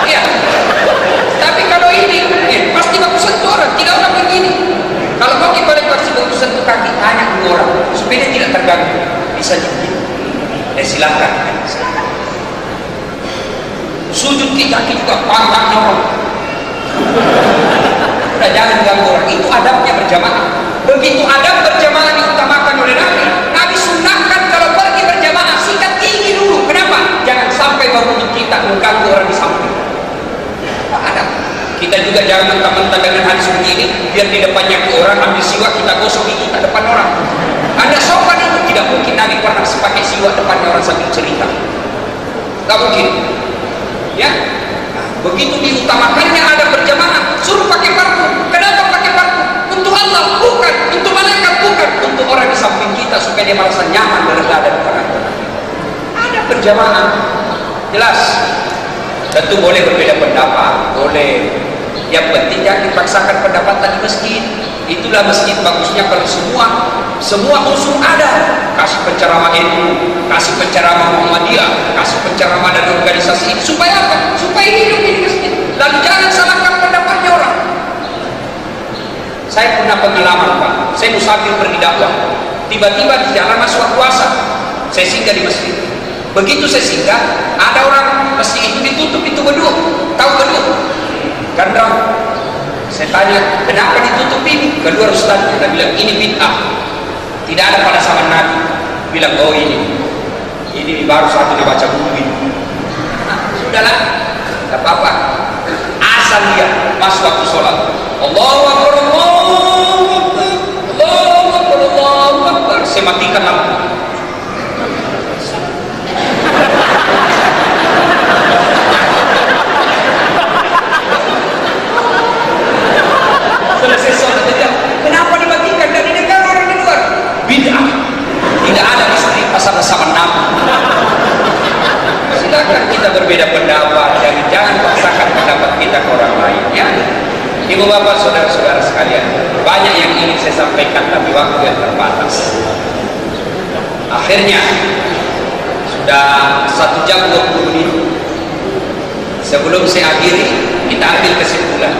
Iya. Tapi kalau ini pasti baku sentuh orang, tidak orang begini. Kalau mau kita kasih baku sentuh kaki tanya orang supaya dia tidak terganggu, bisa jadi. Silakan. Sujud kita juga pangkat orang. Udah jangan ganggu orang. Itu adabnya berjamaah. Begitu adab berjamaah diutamakan oleh Nabi. Nabi sunnahkan di depannya ke orang, ambil siwak, kita gosok gigi kita depan orang. Ada sopan itu. Tidak mungkin Nabi pernah pakai siwak depannya orang sambil cerita. Tak mungkin. Ya, begitu diutamakannya ada berjamaah, suruh pakai parfum. Kenapa pakai parfum? Untuk Allah bukan, untuk malaikat bukan, untuk orang di samping kita supaya dia merasa nyaman berada di tengah-tengah. Ada berjamaah, jelas. Tentu boleh berbeda pendapat, boleh. Yang penting jangan dipaksakan pendapatan di masjid. Itulah masjid bagusnya kalau semua unsur ada. Kasih penceramah ilmu, kasih penceramah Muhammadiyah, kasih penceramah dari organisasi ini. Supaya apa? Supaya hidup di masjid. Lalu jangan salahkan pendapatnya orang. Saya pernah pengalaman, Pak. Saya musafir pergi dakwah. Tiba-tiba di jalan masuk puasa. Saya singgah di masjid. Begitu saya singgah, ada orang masjid itu ditutup, itu beduk. Tahu beduk? Gandang. Saya tanya, kenapa ditutup ini? Kedua ustaznya, dia bilang, ini bid'ah. Tidak ada pada zaman Nabi. Bilang, oh ini baru satu dibaca buku ini. Nah, sudahlah, tak apa-apa. Asal dia masuk waktu sholat. Allahu Akbar, Allahu Akbar, Allahu Akbar, Allahu Akbar. Saya matikan lampu. Selesai sholat dia, kenapa dimatikan? Dan ini kan orang di luar. Bid'ah. Tidak ada istri pasang-pasangan nama. Silakan kita berbeda pendapat dan jangan paksakan pendapat kita ke orang lain. Ya, ibu bapak saudara-saudara sekalian, banyak yang ingin saya sampaikan tapi waktu yang terbatas. Akhirnya sudah 1 jam 20 menit. Sebelum saya akhiri, kita ambil kesimpulan.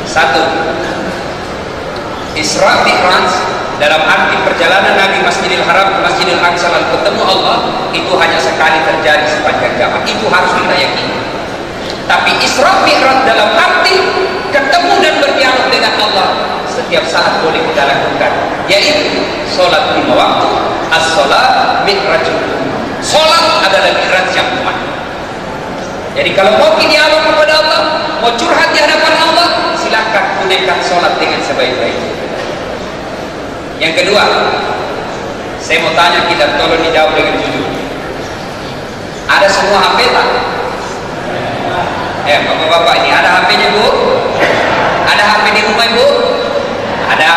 1. Isra Mi'raj dalam arti perjalanan Nabi Masjidil Haram ke Masjidil Aqsa lalu ketemu Allah itu hanya sekali terjadi sepanjang zaman. Itu harus kita yakini. Tapi Isra Mi'raj dalam arti ketemu dan berdialog dengan Allah setiap saat boleh kita lakukan, yaitu sholat 5 waktu. As-sholat mi'rajul ummah. Sholat adalah mi'raj yang umat. Jadi kalau mau dialog kepada Allah, mau curhat di hadapan Allah, silakan tunaikan sholat dengan sebaik-baiknya. Yang kedua, saya mau tanya, kita tolong dijawab dengan jujur. Ada semua HP tak? Bapak-bapak ini ada HP-nya, Bu? Ada HP di rumah, Bu? Ada.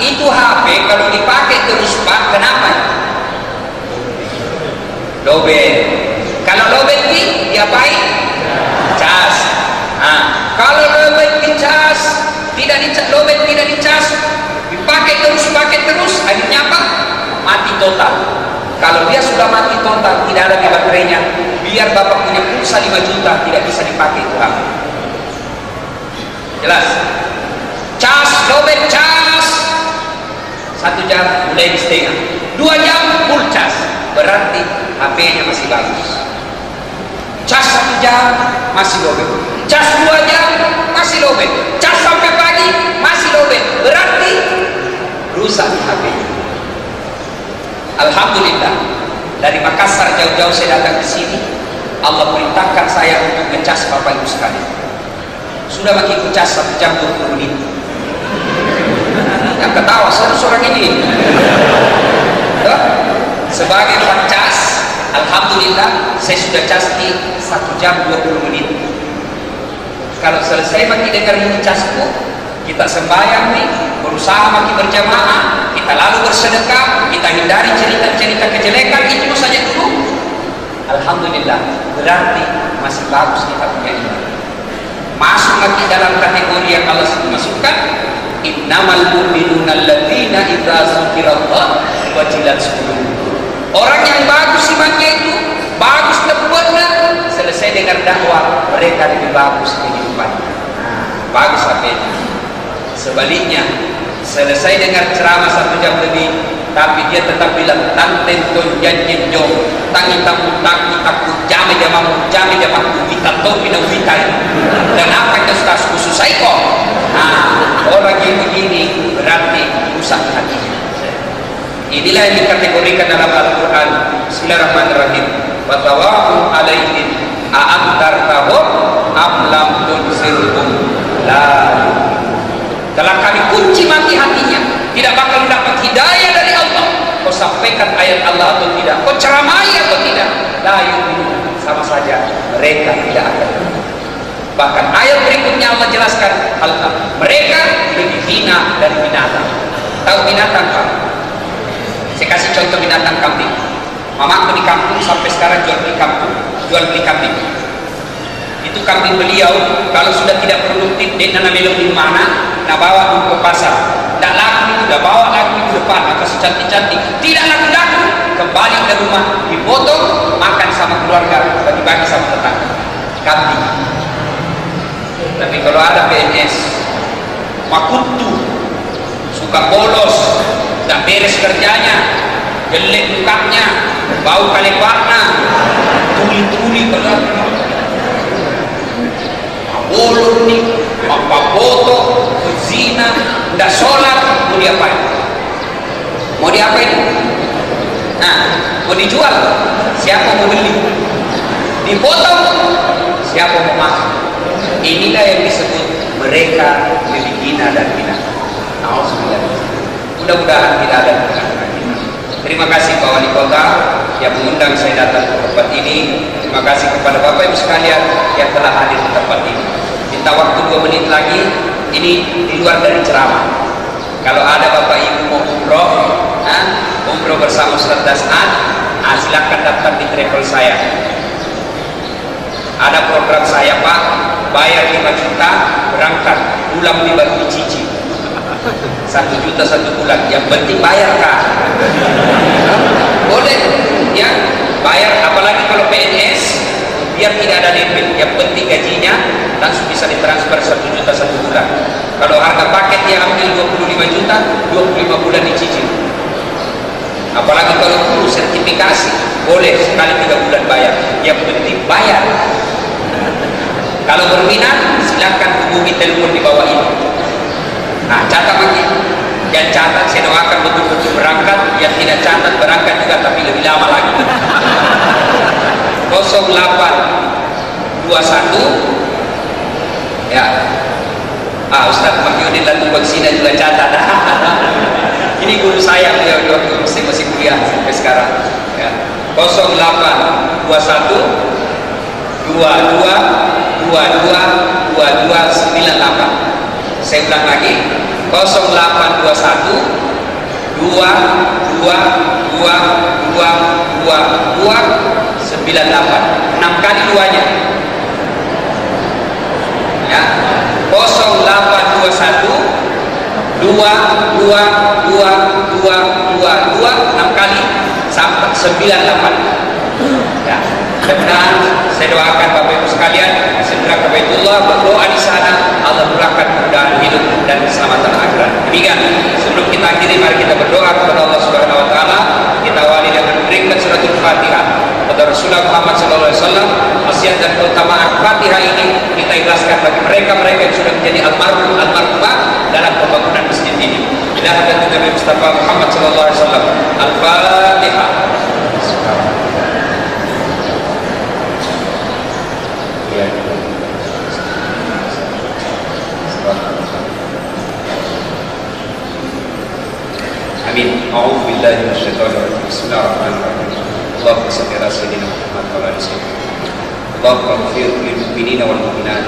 Itu HP kalau dipakai terus, Pak, kenapa? Lobet. Kalau lobet diapain? Cas. Nah, kalau lobet dicas, lobet tidak dicas, dipakai terus, akhirnya apa? Mati total. Kalau dia sudah mati total, tidak ada baterainya, biar bapak punya pulsa 5 juta, tidak bisa dipakai itu HP. Jelas? Cas, lobet cas. 1 jam mulai di setengah, 2 jam full cas, berarti HP-nya masih bagus. Cas 1 jam masih lobet, cas 2 jam masih lobet, cas sampai pagi masih lobet, berarti rusak HP-nya. Alhamdulillah, dari Makassar jauh-jauh saya datang ke sini. Allah perintahkan saya untuk ngecas Bapak Ibu sekalian. Sudah makin ngecas 1 jam 20 menit. Yang ketawa seorang ini. Sebagai pencas, alhamdulillah saya sudah cas di 1 jam 20 menit. Kalau selesai makin dengar ini casku, kita sembahyang nih, berusaha makin berjamaah, kita lalu bersedekah, kita hindari cerita-cerita kejelekan, itu saja dulu. Alhamdulillah, berarti masih bagus kita punya iman. Masuk lagi dalam kategori yang Allah masukkan, innamal mu'minuna alladzina idza dzukirallah wajilat qulubuhum. Orang yang bagus imannya itu, bagus tempatnya, selesai dengar dakwah, mereka lebih bagus kehidupannya. Bagus HP-nya. Sebaliknya, selesai dengar ceramah 1 jam lebih, tapi dia tetap bilang tanten kon janjen jom, tangi takut jame jamamu kita topi dan kita. Dan apa yang sudah khusus kok? Nah, orang yang begini berarti rusak hatinya. Inilah yang dikategorikan dalam Al-Quran. Bismillahirrahmanirrahim. Wa tawafu alaihim a'amtartahum am lam tunzirhum la. telah kami kunci mati hatinya, tidak bakal mendapat hidayah dari Allah. Kau sampaikan ayat Allah atau tidak, kau ceramai atau tidak, la yu'minun, sama saja mereka tidak akan. Bahkan ayat berikutnya Allah jelaskan mereka lebih hina dari binatang. Tahu binatang Pak? Saya kasih contoh binatang kambing. Mamaku di kampung sampai sekarang jual beli kambing. Itu kambing beliau kalau sudah tidak produktif, dia nanam melon di mana, nak bawa ke pasar, tidak laku, sudah bawa lagi ke depan, atau secantik-cantik, tidak laku-laku, kembali ke rumah, dipotong, makan sama keluarga, bagi-bagi sama tetangga. Kambing. Tapi kalau ada PNS, makutu, suka bolos, tak beres kerjanya, jelek mukanya, bau kaleparna, tuli-tuli kalau bolong nih, apa foto, zina, tidak sholat, mau diapain? Mau diapain? Nah, mau dijual, siapa mau beli? Dipotong, siapa mau makan? Inilah yang disebut mereka lebih hina dan binatang. Mudah-mudahan tidak ada. Terima kasih Pak Wali Kota yang mengundang saya datang ke tempat ini. Terima kasih kepada Bapak Ibu sekalian yang telah hadir di tempat ini. Minta waktu 2 menit lagi. Ini di luar dari ceramah. Kalau ada Bapak Ibu mau umroh bersama Ustaz Das'ad, silakan daftar di travel saya. Ada program saya Pak, bayar 5 juta, berangkat, pulang dibantu cicing. 1 juta 1 bulan, yang penting bayar Kak. Boleh ya, bayar, apalagi kalau PNS biar tidak ada DP, yang penting gajinya langsung bisa ditransfer 1 juta 1 bulan. Kalau harga paket dia ambil 25 juta, 25 bulan dicicil. Apalagi kalau perlu sertifikasi, boleh sekali 3 bulan bayar, yang penting bayar. Kalau berminat silakan hubungi telepon di bawah ini. Nah, catat lagi. Yang catat saya doakan betul-betul berangkat, yang tidak catat berangkat juga tapi lebih lama lagi. 0821 ya. Ustaz Mahyudin dan Tubaksina juga catat. Ini guru saya, beliau waktu masih kuliah sampai sekarang ya. 0821 22 98. Saya ulang lagi, 0821 22 98. 6 kali duanya ya. 0821 22 6 kali sampai 98 ya. Dan saya doakan Bapak Ibu sekalian segera ke Baitullah, berdoa di sana, Allah murahkan kemudahan hidup dan keselamatan akhirat. Demikian, sebelum kita akhiri mari kita berdoa kepada Allah Subhanahu wa taala. Kita awali dengan memberikan suratul Fatihah kepada Rasulullah Muhammad sallallahu alaihi wasallam. Wasiat dan keutamaan Fatihah ini kita ikhlaskan bagi mereka-mereka yang sudah menjadi almarhumah dalam pembangunan masjid ini. Bila hadratin Nabi Mustafa Muhammad sallallahu alaihi wasallam. Al-Fatihah. Amin. A'udzu billahi minasyaitonir rajim. Bismillahirrahmanirrahim. Allahumma shalli ala sayyidina Muhammad wa ala ali sayyidina. Allahumma ighfir lil mu'minina wal mu'minat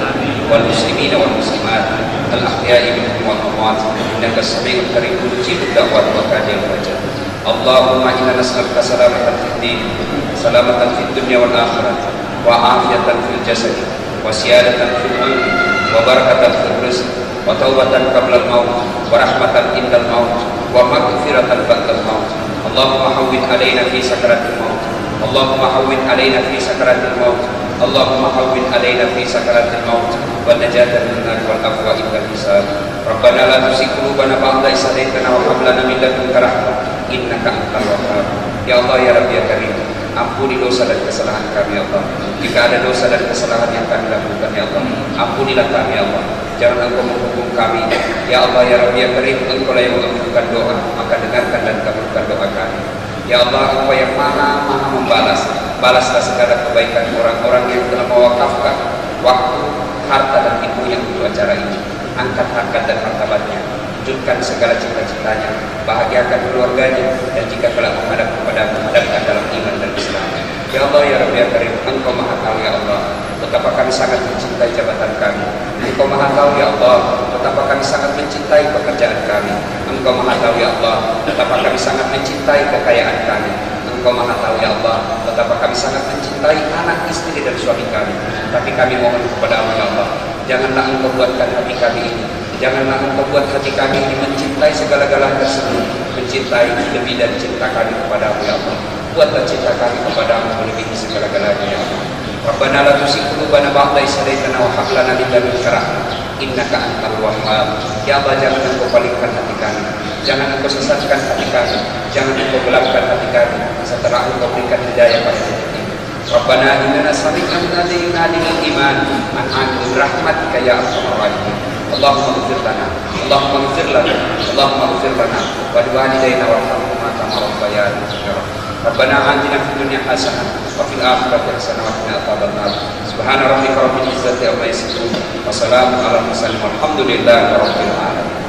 wal muslimina wal muslimat al ahya'i minhum wal amwat innaka samii'un qariib mujibud da'wat wa qadil hajat. Allahumma inna nas'aluka salamatan fid din, salamatan fid dunya wal akhirah, wa afiyatan fil jasad, wa siyadatan fil mulk, wa barakatan fil rizq, wa taubatan qabla al-maut, wa rahmatan indal maut, wa maghfiratan ba'dal maut. Allahumma hawwin 'alaina fi sakaratil maut. Allahumma hawwin 'alaina fi sakaratil maut. Allahumma hawwin 'alaina fi sakaratil maut wa najatan min nar wal afwa indal hisab. Rabbana la tuzigh qulubana ba'da idh hadaytana wa hab lana min ladunka rahmah innaka antal wahhab. Ya Allah ya Rabbi ya Karim, ampuni dosa dan kesalahan kami ya Allah. Jika ada dosa dan kesalahan yang kami lakukan ya Allah, ampunilah kami ya Allah. Jangan Engkau menghukum kami ya Allah ya Rabbi ya Karim. Engkau yang mengampunkan doa, maka dengarkan dan kabulkan doa kami ya Allah. Engkau yang maha membalas. Balaslah segala kebaikan orang-orang yang telah mewakafkan waktu, harta dan ilmunya untuk acara ini. angkat harkat dan martabatnya, wujudkan segala cita-citanya, bahagiakan keluarganya, dan jika kelak menghadap kepadamu, hadapkan dalam iman dan Islam. Ya Allah, ya Rabbi, ya Karim, Engkau Maha Tahu ya Allah betapa kami sangat mencintai jabatan kami. Engkau Maha Tahu ya Allah betapa kami sangat mencintai pekerjaan kami. Engkau Maha Tahu ya Allah betapa kami sangat mencintai kekayaan kami. Engkau Maha Tahu ya Allah betapa kami sangat mencintai anak, istri, dan suami kami. Tapi kami mohon kepada-Mu ya Allah, janganlah Engkau buatkan hati kami ini, janganlah Engkau buat hati kami ini mencintai segala-galanya tersebut, mencintai lebih dari cinta kami kepada-Mu ya Allah. Buatlah cinta kami kepada-Mu melebihi segala-galanya ya Allah. Rabbana la tuzigh qulubana ba'da idh hadaytana wa hab lana min ladunka rahmah innaka antal wahhab. Ya Allah, jangan Engkau palingkan hati kami, jangan Engkau sesatkan hati kami, jangan Engkau gelapkan hati kami setelah Engkau berikan hidayah pada hati. Rabbana innana sami'na munadiyan yunadi lil iman an aminu rahmatika ya arhamar rahimin. Allahumma ighfir lana, Allahumma ighfir lana, Allahumma ighfir lana wa liwalidayna warhamhuma kama rabbayana shaghira. Rabbana atina fid dunya hasanah wa fil akhirati hasanah wa qina adzabannar. Subhana rabbika rabbil izzati amma yasifun wa salamun alal mursalin walhamdulillahi rabbil alamin.